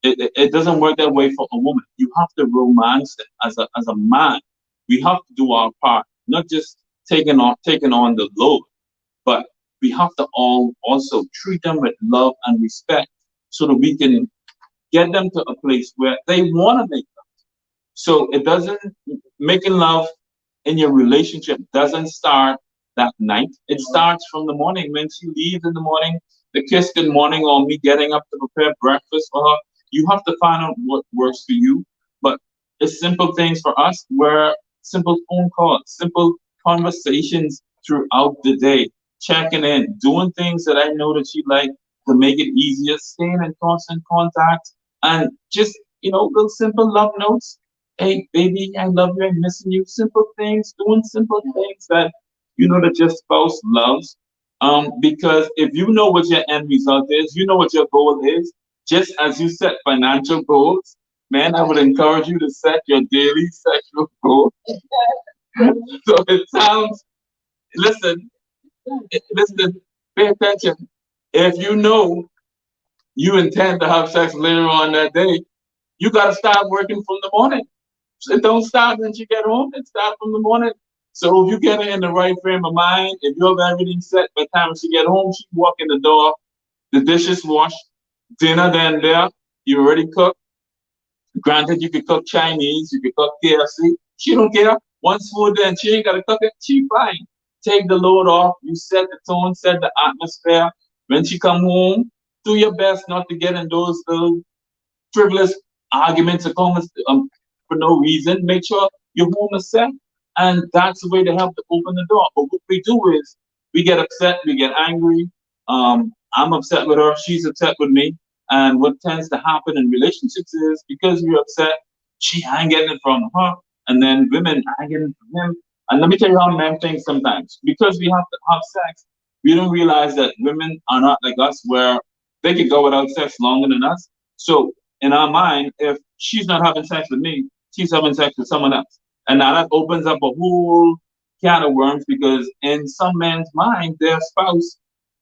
It doesn't work that way for a woman. You have to romance it as a man. We have to do our part, not just taking on the load, but we have to also treat them with love and respect, so that we can get them to a place where they want to make love. So it doesn't, making love in your relationship doesn't start that night. It starts from the morning. When she leaves in the morning, the kiss good morning, or me getting up to prepare breakfast for her. You have to find out what works for you. But it's simple things for us, where simple phone calls, simple conversations throughout the day, checking in, doing things that I know that she like to make it easier, staying in constant contact, and just, little simple love notes. Hey, baby, I love you, I'm missing you. Simple things, doing simple things that that your spouse loves. Because if you know what your end result is, you know what your goal is, just as you set financial goals, man, I would encourage you to set your daily sexual goal. So it sounds, listen, pay attention. If you know you intend to have sex later on that day, you got to start working from the morning. It don't start when you get home. It starts from the morning. So if you get her in the right frame of mind, if you have everything set by the time she get home, she walk in the door, the dishes washed, dinner then there, you already cooked. Granted, you could cook Chinese, you could cook KFC. She don't care. Once food then, she ain't got to cook it. She fine. Take the load off. You set the tone, set the atmosphere. When she come home, do your best not to get in those little frivolous arguments or comments for no reason. Make sure your home is set. And that's the way to help to open the door. But what we do is we get upset, we get angry. I'm upset with her, she's upset with me. And what tends to happen in relationships is because we're upset, she ain't getting it from her, and then women ain't getting it from him. And let me tell you how men think sometimes. Because we have to have sex, we don't realize that women are not like us, where they can go without sex longer than us. So in our mind, if she's not having sex with me, she's having sex with someone else. And now that opens up a whole can of worms, because in some men's mind, their spouse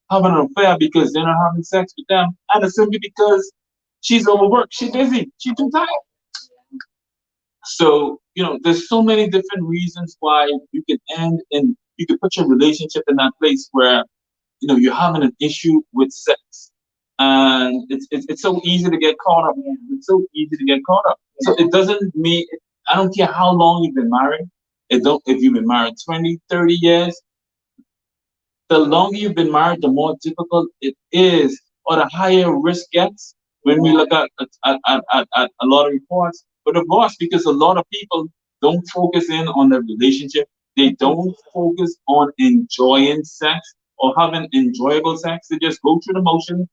having an affair because they're not having sex with them, and it's simply because she's overworked, she's busy, she's too tired. So, there's so many different reasons why you can end and you can put your relationship in that place where, you're having an issue with sex. And it's so easy to get caught up. It's so easy to get caught up. So it doesn't mean, I don't care how long you've been married. If you've been married 20, 30 years, the longer you've been married, the more difficult it is, or the higher risk gets when we look at a lot of reports for divorce, because a lot of people don't focus in on their relationship. They don't focus on enjoying sex or having enjoyable sex. They just go through the motion,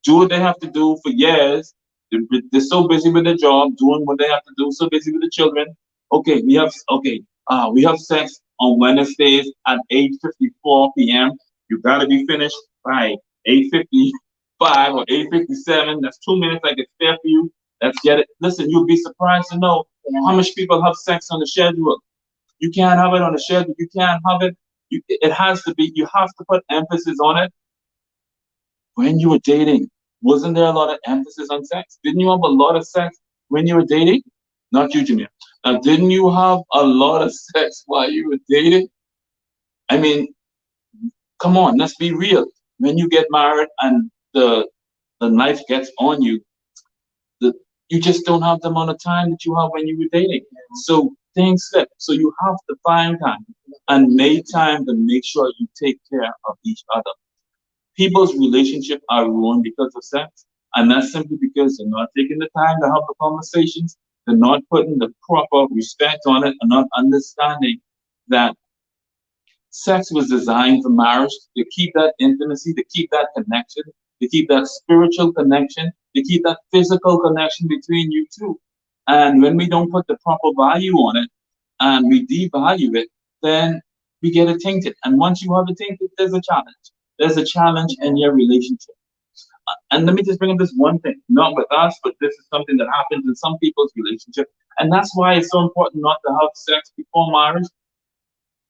do what they have to do for years. They're so busy with their job, doing what they have to do, so busy with the children. We have sex on Wednesdays at 8:54 p.m. You gotta be finished by 8:55 or 8:57. That's 2 minutes I can spare for you. Let's get it. Listen, you'll be surprised to know how much people have sex on the schedule. You can't have it on the schedule. You can't have it. It has to be. You have to put emphasis on it. When you were dating, wasn't there a lot of emphasis on sex? Didn't you have a lot of sex when you were dating? Not you, Jamil. Now, didn't you have a lot of sex while you were dating? I mean, come on, let's be real. When you get married and the knife gets on you, the, you just don't have the amount of time that you have when you were dating. So things slip. So you have to find time and make time to make sure you take care of each other. People's relationships are ruined because of sex, and that's simply because they're not taking the time to have the conversations, they're not putting the proper respect on it, and not understanding that sex was designed for marriage, to keep that intimacy, to keep that connection, to keep that spiritual connection, to keep that physical connection between you two. And when we don't put the proper value on it and we devalue it, then we get it tainted. And once you have it tainted, there's a challenge. There's a challenge in your relationship. And let me just bring up this one thing, not with us, but this is something that happens in some people's relationship. And that's why it's so important not to have sex before marriage.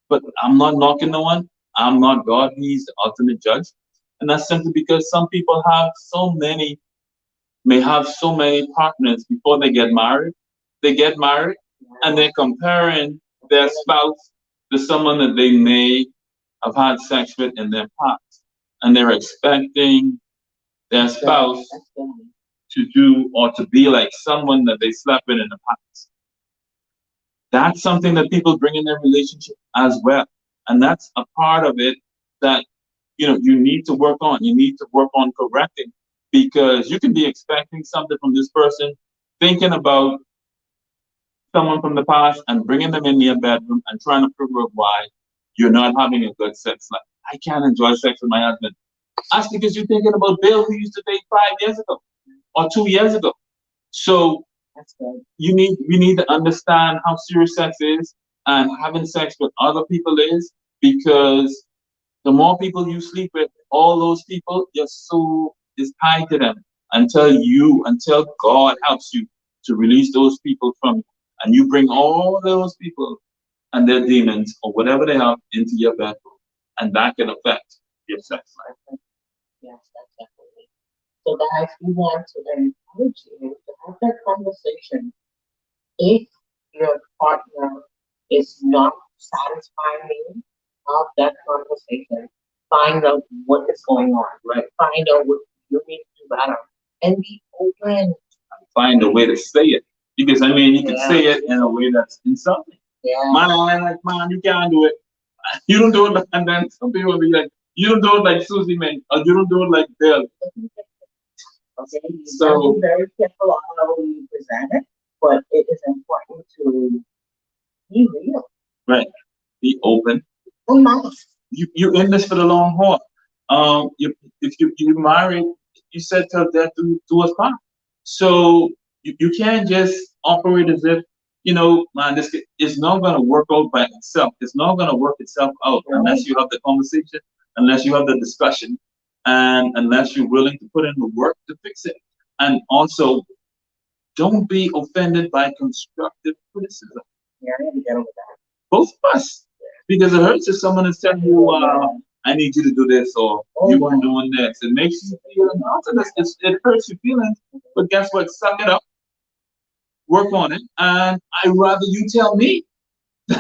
But I'm not knocking no one. I'm not God. He's the ultimate judge. And that's simply because some people may have so many partners before they get married. They get married and they're comparing their spouse to someone that they may have had sex with in their past. And they're expecting their spouse to do or to be like someone that they slept with in the past. That's something that people bring in their relationship as well. And that's a part of it that you need to work on. You need to work on correcting, because you can be expecting something from this person, thinking about someone from the past and bringing them in your bedroom and trying to figure out why you're not having a good sex life. I can't enjoy sex with my husband. That's because you're thinking about Bill, who used to date 5 years ago or 2 years ago. So we need to understand how serious sex is and having sex with other people is, because the more people you sleep with, all those people, your soul is tied to them until God helps you to release those people from you. And you bring all those people and their demons or whatever they have into your bedroom. And that can affect your sex life. Yes, definitely. So guys, we want to encourage you to have that conversation. If your partner is not satisfying you, have that conversation. Find out what is going on. Right. Find out what you need to do better. And be open. Find a way to say it. Because you can say it in a way that's insulting. Yeah. Man, you can't do it. You don't do it like, and then some people will be like, you don't do it like Susie man, or you don't do it like Bill. Okay, you gotta be very careful on how you present it, but it is important to be real. Right. Be open. Unmasked. You're in this for the long haul. If you married, you said till death do us part. So you can't just operate as if, man, this is not gonna work out by itself. It's not gonna work itself out unless you have the conversation, unless you have the discussion, and unless you're willing to put in the work to fix it. And also, don't be offended by constructive criticism. Yeah, I need to get over that. Both of us. Because it hurts if someone is telling you, I need you to do this, or you weren't doing this. It makes you feel nonsense. It hurts your feelings. But guess what? Suck it up. Work on it. And I'd rather you tell me than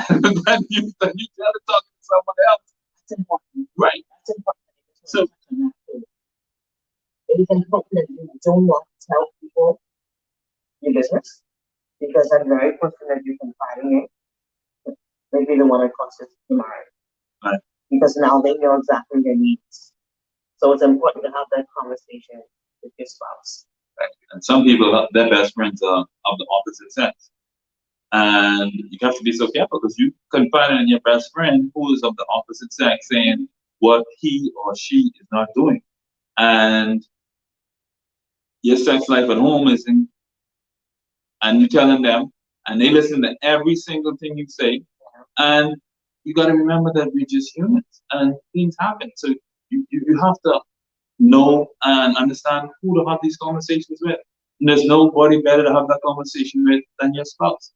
you tell to talk to someone else. That's important. Right. That's important. So it is important that you do not tell people your business, because that very person that you're confiding in may be the one that causes the marriage. Right. Because now they know exactly their needs. So it's important to have that conversation with your spouse. Right. And some people, their best friends are of the opposite sex. And you have to be so careful because you confide in your best friend who is of the opposite sex saying what he or she is not doing. And your sex life at home isn't, and you're telling them, and they listen to every single thing you say. And you got to remember that we're just humans and things happen. So you have to know and understand who to have these conversations with. And there's nobody better to have that conversation with than your spouse.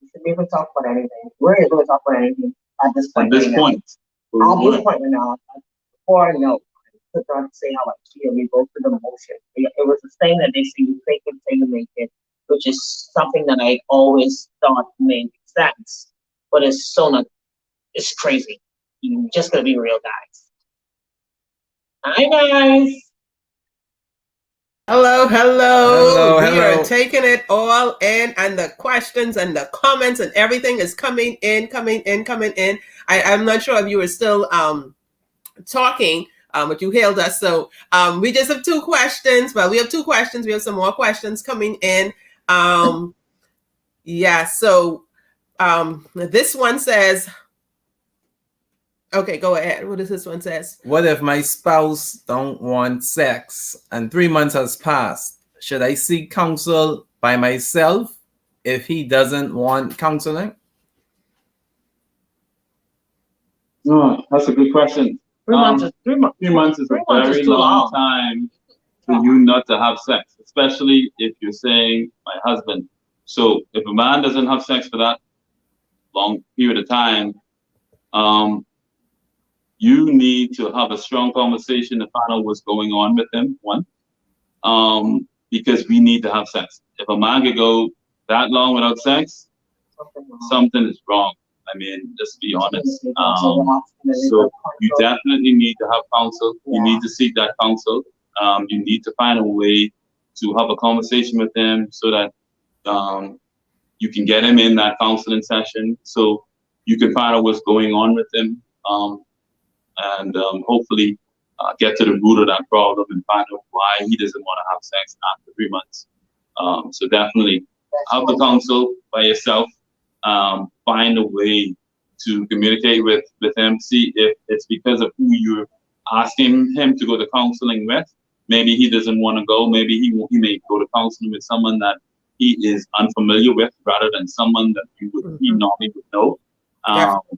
You should be able to talk about anything. We're able to talk about anything at this point. At this point. At this point now, before I know, I could not say how I feel. We go through the motion. It was the thing that they say, you fake it till you make it, which is something that I always thought made sense. But it's so not, it's crazy. You just gotta be real, guys. Hi, guys. Hello. We are taking it all in, and the questions and the comments and everything is coming in. I'm not sure if you were still talking, but you hailed us. So we just have two questions. Well, we have two questions. We have some more questions coming in. Yeah. So this one says, okay, go ahead. What does this one says? What if my spouse don't want sex and 3 months has passed? Should I seek counsel by myself if he doesn't want counseling? No, that's a good question. 3 months is 3 months is a very long time for you not to have sex, especially if you're saying my husband. So if a man doesn't have sex for that long period of time, you need to have a strong conversation to find out what's going on with him, one, because we need to have sex. If a man could go that long without sex, something is wrong. I mean, let's be honest. So you definitely need to have counsel. You need to seek that counsel. You need to find a way to have a conversation with him so that you can get him in that counseling session so you can find out what's going on with him. And hopefully get to the root of that problem and find out why he doesn't want to have sex after 3 months. So definitely have the counsel by yourself. Find a way to communicate with him. See if it's because of who you're asking him to go to counseling with. Maybe he doesn't want to go. Maybe he may go to counseling with someone that he is unfamiliar with rather than someone that he normally would know.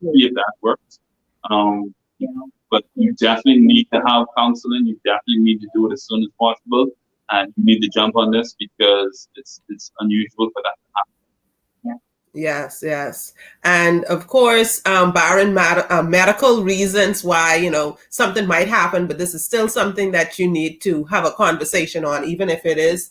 See if that works. But you definitely need to have counseling. You definitely need to do it as soon as possible, and you need to jump on this because it's unusual for that to happen. Yes. And of course, barring medical reasons why, something might happen, but this is still something that you need to have a conversation on, even if it is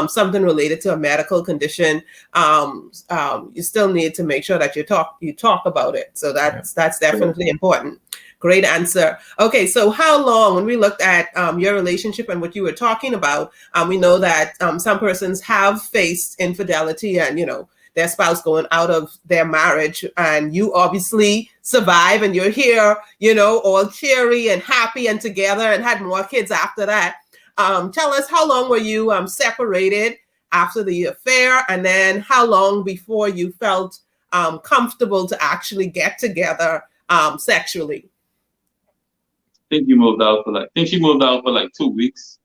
something related to a medical condition. You still need to make sure that you talk about it. So that's definitely important. Great answer. Okay, so how long, when we looked at your relationship and what you were talking about, we know that some persons have faced infidelity and, their spouse going out of their marriage, and you obviously survive and you're here, all cheery and happy and together and had more kids after that. Tell us, how long were you separated after the affair, and then how long before you felt comfortable to actually get together sexually? I think she moved out for like 2 weeks,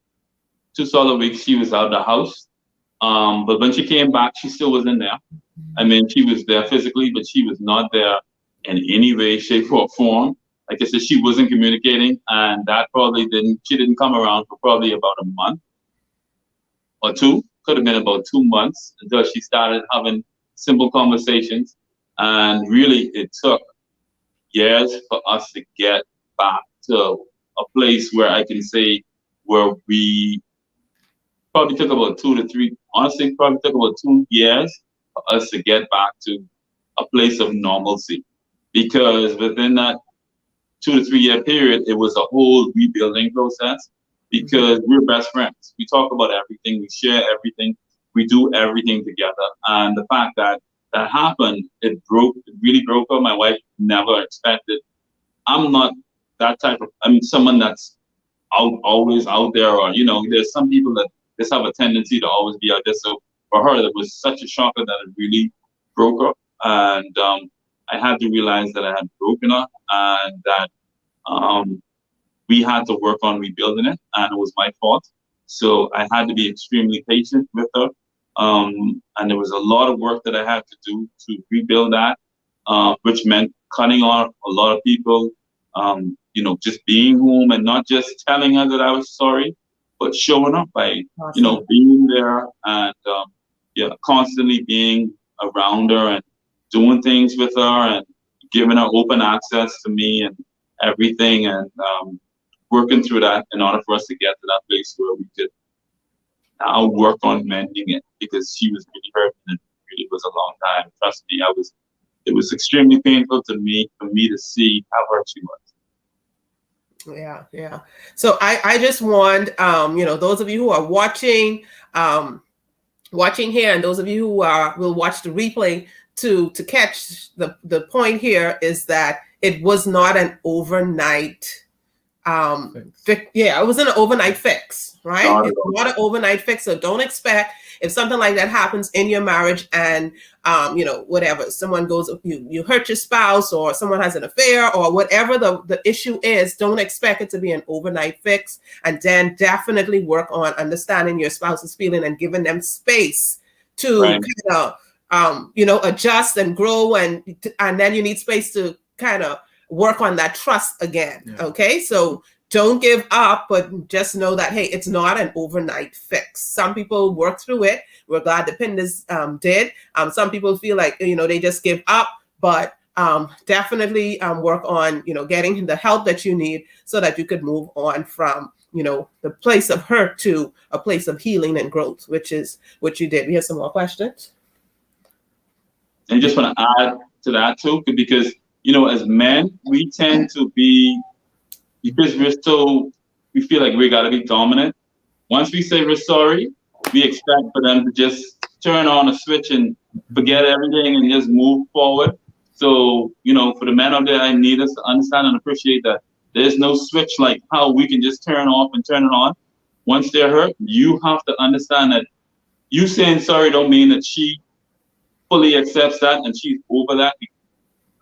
2 solid weeks. She was out of the house. But when she came back, she still wasn't there. I mean, she was there physically, but she was not there in any way, shape, or form. Like I said, she wasn't communicating, and that she didn't come around for probably about a month or two. Could have been about 2 months until she started having simple conversations. And really, it took years for us to get back to a place where I can say where we probably took about 2 to 3, honestly, probably took about 2 years for us to get back to a place of normalcy. Because within that 2 to 3 year period, it was a whole rebuilding process because we're best friends. We talk about everything, we share everything, we do everything together. And the fact that that happened, it really broke her. My wife never expected. I'm not that type of, someone that's always out there, or, there's some people that just have a tendency to always be out there. So for her, it was such a shocker that it really broke her. And I had to realize that I had broken her and that we had to work on rebuilding it, and it was my fault. So I had to be extremely patient with her. And there was a lot of work that I had to do to rebuild that, which meant cutting off a lot of people, just being home and not just telling her that I was sorry, but showing up by, Awesome. being there and, constantly being around her and doing things with her and giving her open access to me and everything, and working through that in order for us to get to that place where we could now work on mending it, because she was really hurt and it really was a long time. Trust me, it was extremely painful for me to see how hurt she was. Yeah. So I just want, those of you who are watching here, and those of you who will watch the replay to catch the point here is that it was not an overnight it wasn't an overnight fix, right? It's not an overnight fix. So don't expect, if something like that happens in your marriage and whatever, someone goes, you hurt your spouse, or someone has an affair, or whatever the issue is, don't expect it to be an overnight fix. And then definitely work on understanding your spouse's feeling and giving them space to kind of adjust and grow, and then you need space to kind of work on that trust again. Yeah. Okay, so don't give up, but just know that, hey, it's not an overnight fix. Some people work through it. We're glad the Pinders did. Some people feel like they just give up, but definitely work on getting the help that you need so that you could move on from the place of hurt to a place of healing and growth, which is what you did. We have some more questions. And I just want to add to that too, because as men, we tend to be, because we feel like we got to be dominant. Once we say we're sorry, we expect for them to just turn on a switch and forget everything and just move forward. So, for the men out there, I need us to understand and appreciate that there's no switch like how we can just turn off and turn it on. Once they're hurt, you have to understand that you saying sorry don't mean that she fully accepts that and she's over that.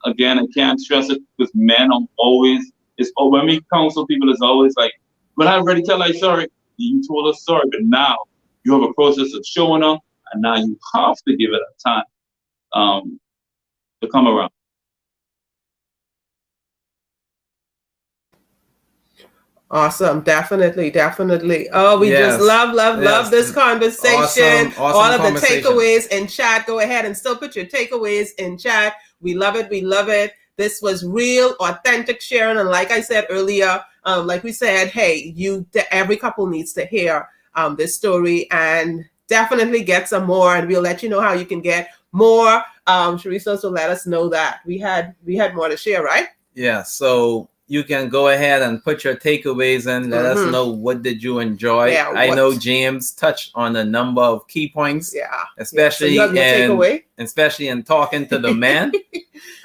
Again, I can't stress it, because men are always, when we counsel people, it's always like, but I already tell her sorry. You told us sorry, but now you have a process of showing up, and now you have to give it a time to come around. Awesome. Definitely. Oh, we just love this conversation. Awesome all of the conversation. Takeaways in chat. Go ahead and still put your takeaways in chat. We love it. This was real, authentic sharing. And like I said earlier, like we said, hey, every couple needs to hear this story, and definitely get some more. And we'll let you know how you can get more. Cherrise also let us know that we had more to share, right? Yeah. So you can go ahead and put your takeaways in. Let us know, what did you enjoy? Yeah, I know James touched on a number of key points. Yeah. Especially so especially in talking to the men.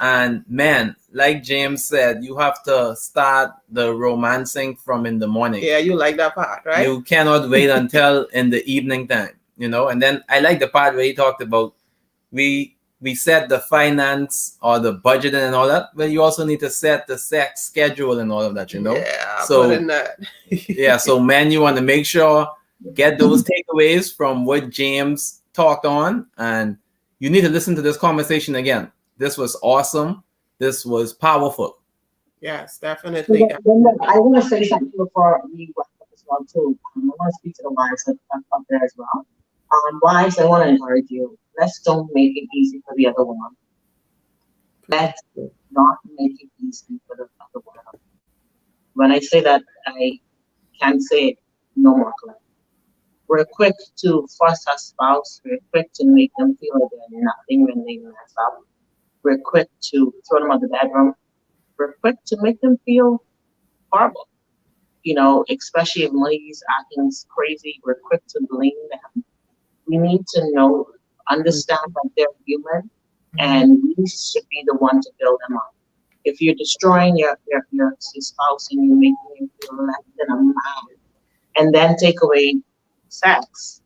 And men, like James said, you have to start the romancing from in the morning. Yeah, you like that part, right? You cannot wait until in the evening time, And then I like the part where he talked about we we set the finance or the budget and all that, but you also need to set the sex schedule and all of that, you know? Yeah, So, put in that. yeah, so men, you want to make sure, get those takeaways from what James talked on, and you need to listen to this conversation again. This was awesome. This was powerful. Yes, definitely. I want to say something before we wrap up as well too. I want to speak to the wives up there as well. Wives, I want to encourage you. Let's don't make it easy for the other woman. Let's not make it easy for the other woman. When I say that, I can't say it no more clear. We're quick to fuss our spouse. We're quick to make them feel like they're nothing when they mess up. We're quick to throw them out the bedroom. We're quick to make them feel horrible. You know, especially if money's acting crazy, we're quick to blame them. We need to understand that they're human, and we should be the one to build them up. If you're destroying your spouse and you're making him feel less than a man, and then take away sex,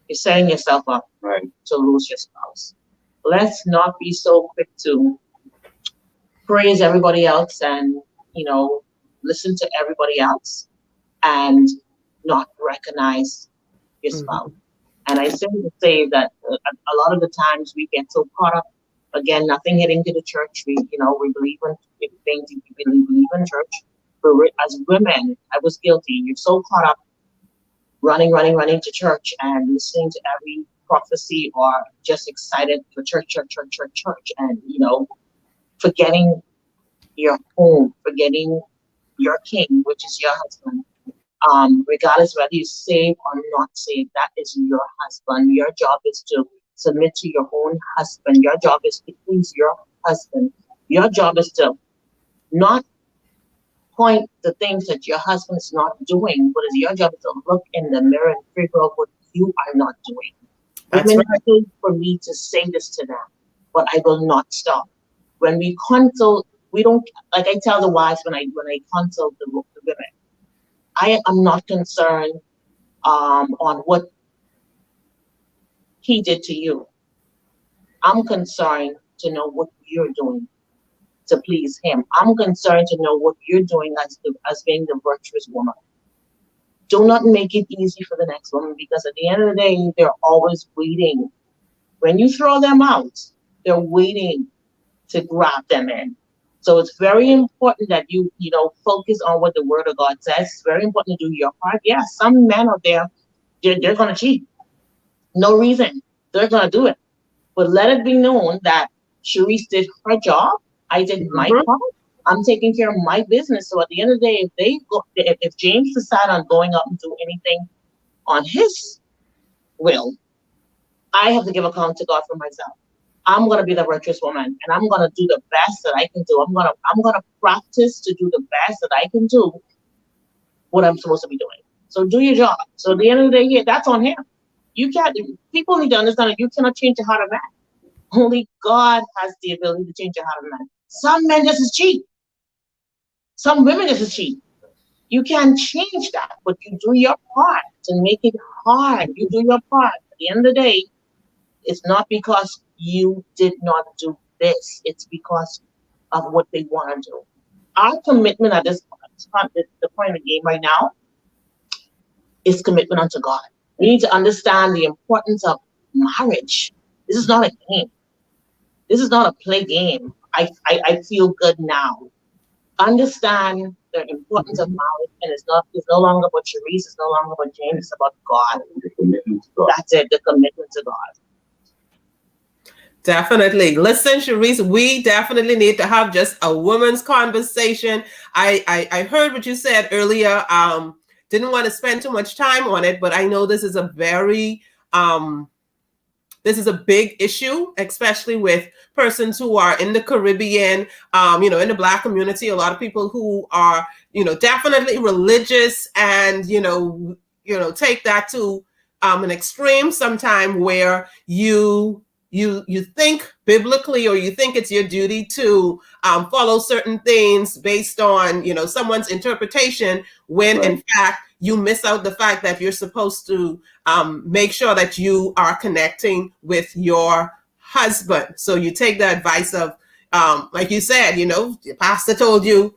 you're setting yourself up to lose your spouse. Let's not be so quick to praise everybody else and, listen to everybody else and not recognize your spouse. And I simply say that a lot of the times we get so caught up, again, nothing hitting to the church. We believe in things, we believe in church. But as women, I was guilty. You're so caught up running to church and listening to every prophecy or just excited for church. And, forgetting your home, forgetting your king, which is your husband. Regardless whether you're saved or not saved, that is your husband. Your job is to submit to your own husband. Your job is to please your husband. Your job is to not point the things that your husband's not doing, but it's your job to look in the mirror and figure out what you are not doing. It's right for me to say this to them, but I will not stop. When we consult, we don't, like I tell the wives when I consult the women, I am not concerned on what he did to you. I'm concerned to know what you're doing to please him. I'm concerned to know what you're doing as being the virtuous woman. Do not make it easy for the next woman, because at the end of the day, they're always waiting. When you throw them out, they're waiting to grab them in. So it's very important that you focus on what the word of God says. It's very important to do your part. Yeah, some men out there, they're going to cheat. No reason. They're going to do it. But let it be known that Cherrise did her job. I did my part. I'm taking care of my business. So at the end of the day, if James decide on going up and do anything on his will, I have to give account to God for myself. I'm going to be the virtuous woman, and I'm going to do the best that I can do. I'm going to practice to do the best that I can do what I'm supposed to be doing. So do your job. So at the end of the day, yeah, that's on him. People need to understand that you cannot change the heart of man. Only God has the ability to change the heart of man. Some men just as cheap. Some women just as cheap. You can't change that, but you do your part to make it hard. You do your part. At the end of the day, it's not because you did not do this. It's because of what they want to do. Our commitment at this point, the point of the game right now, is commitment unto God. We need to understand the importance of marriage. This is not a game. This is not a play game. I feel good now. Understand the importance of marriage, and it's no longer about Cherrise, it's no longer about James, it's about God. The commitment to God. That's it, the commitment to God. Definitely. Listen, Cherrise, we definitely need to have just a woman's conversation. I heard what you said earlier. Didn't want to spend too much time on it, but I know this is a very this is a big issue, especially with persons who are in the Caribbean, in the Black community. A lot of people who are, definitely religious and, take that to an extreme sometime where you think biblically, or you think it's your duty to follow certain things based on, someone's interpretation, when in fact you miss out the fact that you're supposed to make sure that you are connecting with your husband. So you take the advice of, like you said, you know, your pastor told you,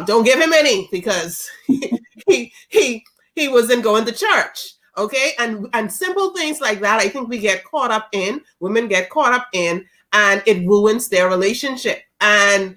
don't give him any because he wasn't going to church. Okay. And simple things like that, I think we get caught up in, women get caught up in, and it ruins their relationship. And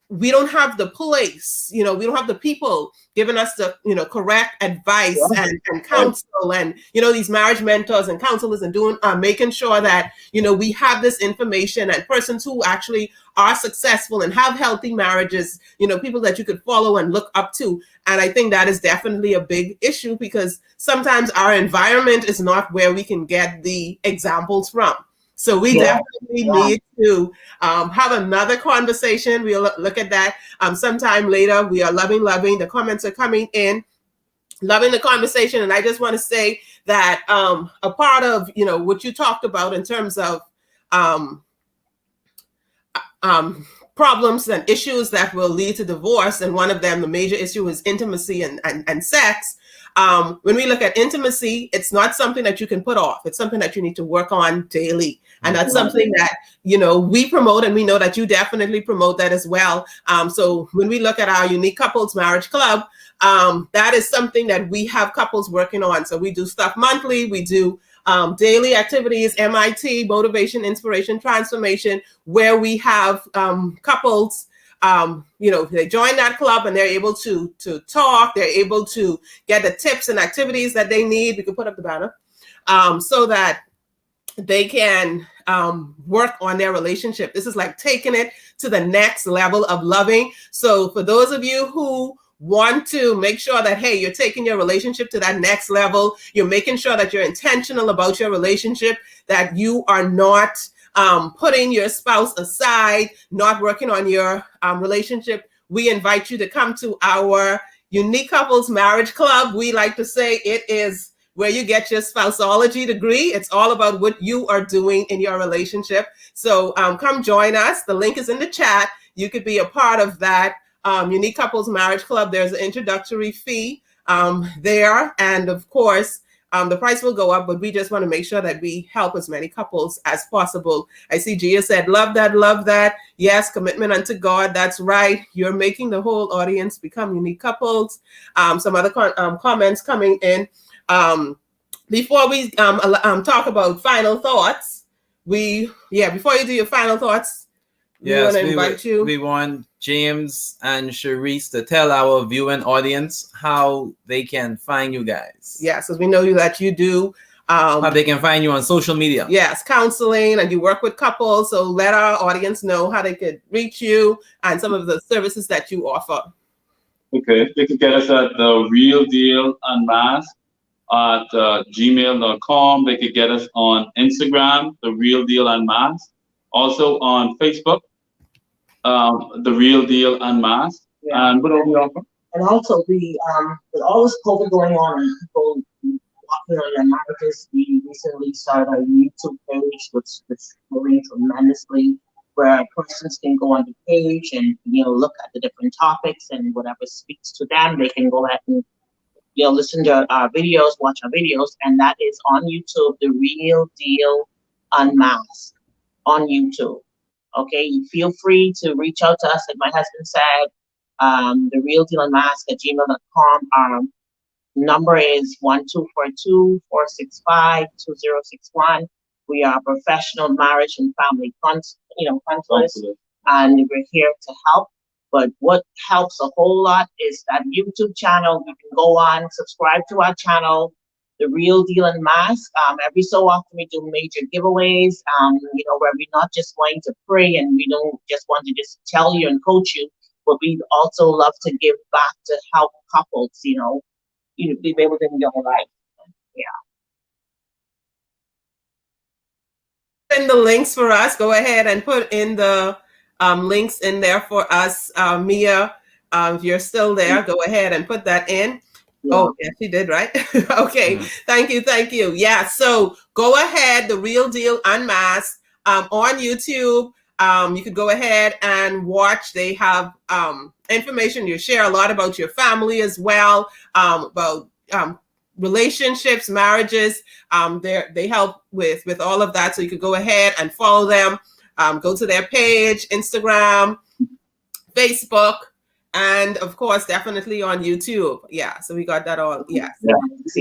we don't have the place, you know, we don't have the people giving us the, you know, correct advice and counsel, and, you know, these marriage mentors and counselors, and doing, making sure that, you know, we have this information, and persons who actually are successful and have healthy marriages, you know, people that you could follow and look up to. And I think that is definitely a big issue, because sometimes our environment is not where we can get the examples from. So we definitely need to have another conversation. We'll look at that sometime later. We are loving. The comments are coming in. Loving the conversation. And I just want to say that a part of, you know, what you talked about in terms of problems and issues that will lead to divorce, and one of them, the major issue, is intimacy and sex. When we look at intimacy, it's not something that you can put off. It's something that you need to work on daily. And that's something that, you know, we promote, and we know that you definitely promote that as well. So when we look at our Unique Couples Marriage Club, that is something that we have couples working on. So we do stuff monthly. We do daily activities, MIT, motivation, inspiration, transformation, where we have couples, you know, they join that club and they're able to talk. They're able to get the tips and activities that they need. We can put up the banner so that they can work on their relationship. This is like taking it to the next level of loving. So for those of you who want to make sure that, hey, you're taking your relationship to that next level, you're making sure that you're intentional about your relationship, that you are not putting your spouse aside, not working on your relationship, we invite you to come to our Unique Couples Marriage Club. We like to say it is where you get your spouseology degree. It's all about what you are doing in your relationship. So come join us. The link is in the chat. You could be a part of that Unique Couples Marriage Club. There's an introductory fee there. And of course, the price will go up, but we just want to make sure that we help as many couples as possible. I see Gia said, love that, love that. Yes, commitment unto God. That's right. You're making the whole audience become unique couples. Some other comments coming in. Before we talk about final thoughts, before you do your final thoughts, we want James and Cherrise to tell our viewing audience how they can find you guys. Yes, because we know that you do. How they can find you on social media. Yes, counseling, and you work with couples. So let our audience know how they could reach you and some of the services that you offer. Okay, they can get us at the Real Deal Unmasked at gmail.com. They could get us on Instagram, the Real Deal Unmasked. Also on Facebook, the Real Deal Unmasked. Yeah. And what else we offer? And also, we with all this COVID going on and people walking on their marriages, we recently started a YouTube page, which is growing tremendously, where persons can go on the page and, you know, look at the different topics, and whatever speaks to them, they can go ahead and, you know, listen to our videos, watch our videos, and that is on YouTube, the Real Deal Unmasked on YouTube. Okay, feel free to reach out to us. Like my husband said, the Real Deal Unmasked at gmail.com. Our number is 1242-465-2061. We are professional marriage and family counselors, and we're here to help. But what helps a whole lot is that YouTube channel. You can go on, subscribe to our channel, The Real Deal Unmasked. Every so often we do major giveaways, you know, where we're not just going to pray, and we don't just want to just tell you and coach you, but we also love to give back to help couples, you know, be able to enjoy life. Yeah. In the links for us, go ahead and put in the links in there for us. Mia, if you're still there, go ahead and put that in. Yeah. Oh, yeah, she did, right? Okay. Mm-hmm. Thank you. Yeah, so go ahead, The Real Deal Unmasked on YouTube. You could go ahead and watch. They have information. You share a lot about your family as well, about relationships, marriages. They help with all of that. So you could go ahead and follow them. Go to their page, Instagram, Facebook, and of course, definitely on YouTube. Yeah, so we got that all. Yeah, so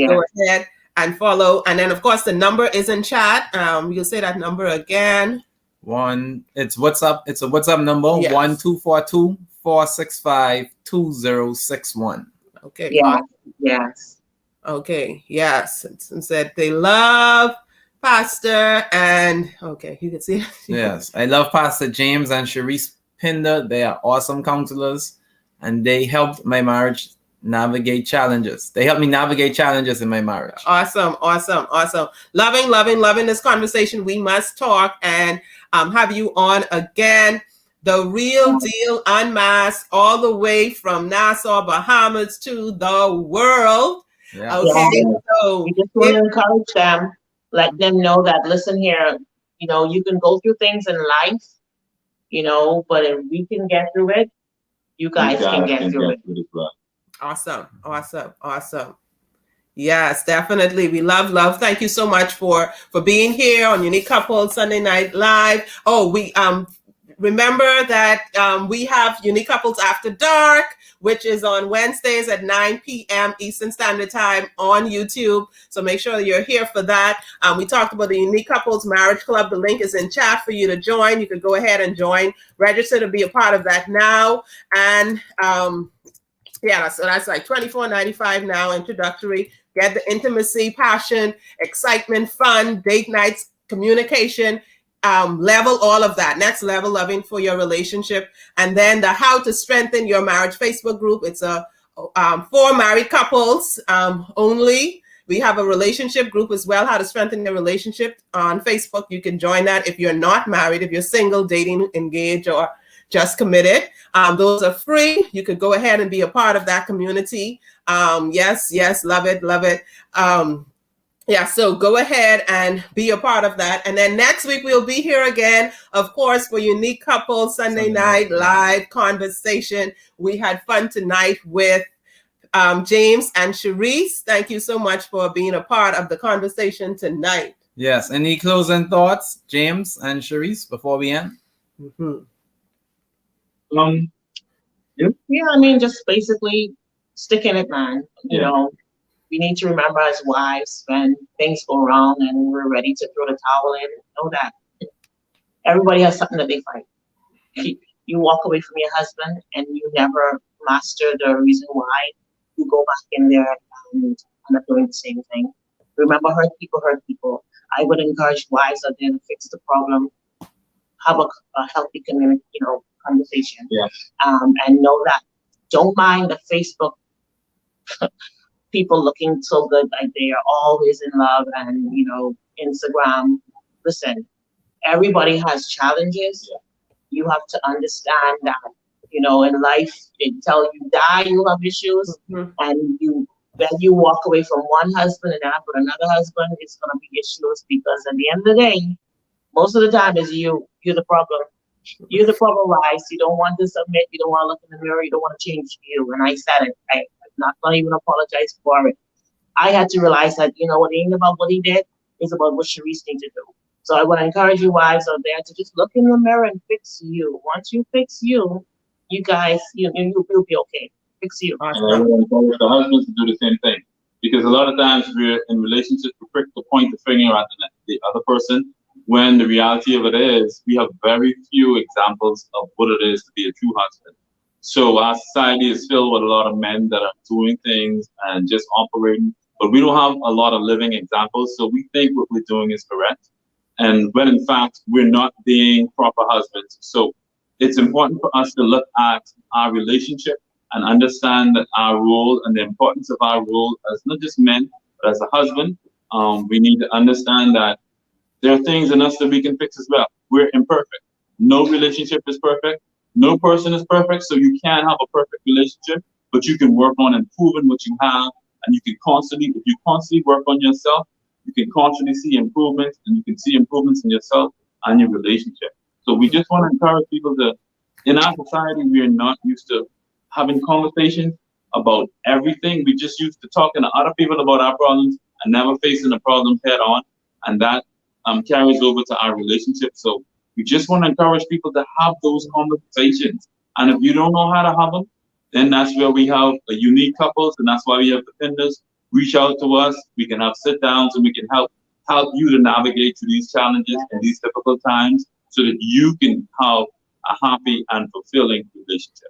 go ahead and follow. And then, of course, the number is in chat. You'll say that number again. It's WhatsApp. It's a WhatsApp number, Yes. 1242-465-2061. Okay. Yeah. Yes. Okay. Yes. And said they love Pastor, and okay, you can see it. Yes, I love Pastor James and Cherrise Pinder. They are awesome counselors, and they helped my marriage navigate challenges. They helped me navigate challenges in my marriage. Awesome. Loving this conversation. We must talk and have you on again. The Real Deal Unmasked, all the way from Nassau, Bahamas to the world. Yeah. Okay, so we just want to encourage them, let them know that, listen here, you can go through things in life, but if we can get through it, you guys can get through it. Awesome. Yes, definitely. We love. Thank you so much for being here on Unique Couples Sunday Night Live. Oh, we remember that we have Unique Couples After Dark, which is on Wednesdays at 9 p.m. Eastern Standard Time on YouTube. So make sure you're here for that. We talked about the Unique Couples Marriage Club. The link is in chat for you to join. You can go ahead and join, register to be a part of that now. And yeah, so that's like $24.95 now, introductory. Get the intimacy, passion, excitement, fun, date nights, communication, level, all of that. Next level loving for your relationship. And then the How to Strengthen Your Marriage Facebook group. It's a for married couples only. We have a relationship group as well, How to Strengthen Your Relationship on Facebook. You can join that if you're not married, if you're single, dating, engaged, or just committed. Those are free. You could go ahead and be a part of that community. Yes, love it. Yeah, so go ahead and be a part of that. And then next week we'll be here again, of course, for Unique Couples Sunday Night Live conversation. We had fun tonight with James and Cherrise. Thank you so much for being a part of the conversation tonight. Yes. Any closing thoughts, James and Cherrise, before we end? Yeah, I mean, just basically stick in it, man. You know, we need to remember as wives when things go wrong and we're ready to throw the towel in, know that everybody has something that they fight. You walk away from your husband and you never master the reason why, you go back in there and end up doing the same thing. Remember, hurt people. I would encourage wives out there to fix the problem, have a healthy community, conversation. Yeah. And know that don't mind the Facebook people looking so good, like they are always in love, and Instagram. Listen, everybody has challenges. Yeah. You have to understand that, in life, until you die, you have issues. And then you walk away from one husband and end up with another husband, it's gonna be issues, because at the end of the day, most of the time is you're the problem. You're the problem, guys. You don't want to submit. You don't want to look in the mirror. You don't want to change you. And I said it. I'm not going to even apologize for it. I had to realize that, it ain't about what he did. It's about what Cherrise needs to do. So I want to encourage you wives out there to just look in the mirror and fix you. Once you fix you, you guys, you'll be okay. Fix you. And I want to encourage the husbands to do the same thing. Because a lot of times we're in relationships, we're quick to point the finger at the other person, when the reality of it is we have very few examples of what it is to be a true husband. So our society is filled with a lot of men that are doing things and just operating, but we don't have a lot of living examples. So we think what we're doing is correct, and when in fact we're not being proper husbands. So it's important for us to look at our relationship and understand that our role and the importance of our role as not just men, but as a husband. We need to understand that there are things in us that we can fix as well. We're imperfect. No relationship is perfect. No person is perfect. So you can't have a perfect relationship, but you can work on improving what you have. And you can if you constantly work on yourself, you can constantly see improvements, and you can see improvements in yourself and your relationship. So we just want to encourage people in our society, we are not used to having conversations about everything. We just used to talking to other people about our problems and never facing the problems head on. And that carries over to our relationship. So we just want to encourage people to have those conversations. And if you don't know how to have them, then that's where we have a unique couples, and that's why we have the Pinders. Reach out to us. We can have sit downs, and we can help you to navigate through these challenges and these difficult times, so that you can have a happy and fulfilling relationship.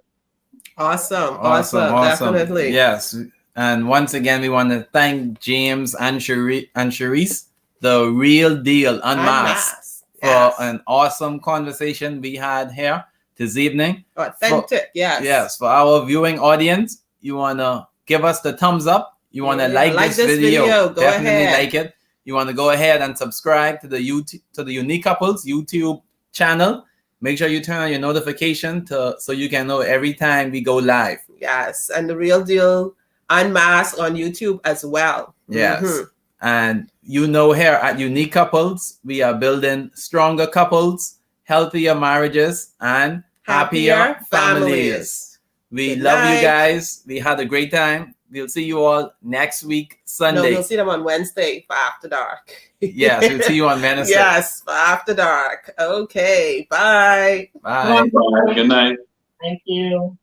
Awesome. Definitely. Yes. And once again, we want to thank James and Cherrise, the Real Deal Unmasked, for an awesome conversation we had here this evening. Authentic, Yes, for our viewing audience, you want to give us the thumbs up. You want to like this video. Go Definitely ahead. like it. You want to go ahead and subscribe to the Unique Couples YouTube channel. Make sure you turn on your notification so you can know every time we go live. Yes, and the Real Deal Unmasked on YouTube as well. Yes. Mm-hmm. And here at Unique Couples, we are building stronger couples, healthier marriages, and happier families. We love you guys. We had a great time. We'll see you all next week, Sunday. No, we'll see them on Wednesday for After Dark. Yes, we'll see you on Wednesday. Yes, for After Dark. Okay, bye. Bye. Bye. Good night. Thank you.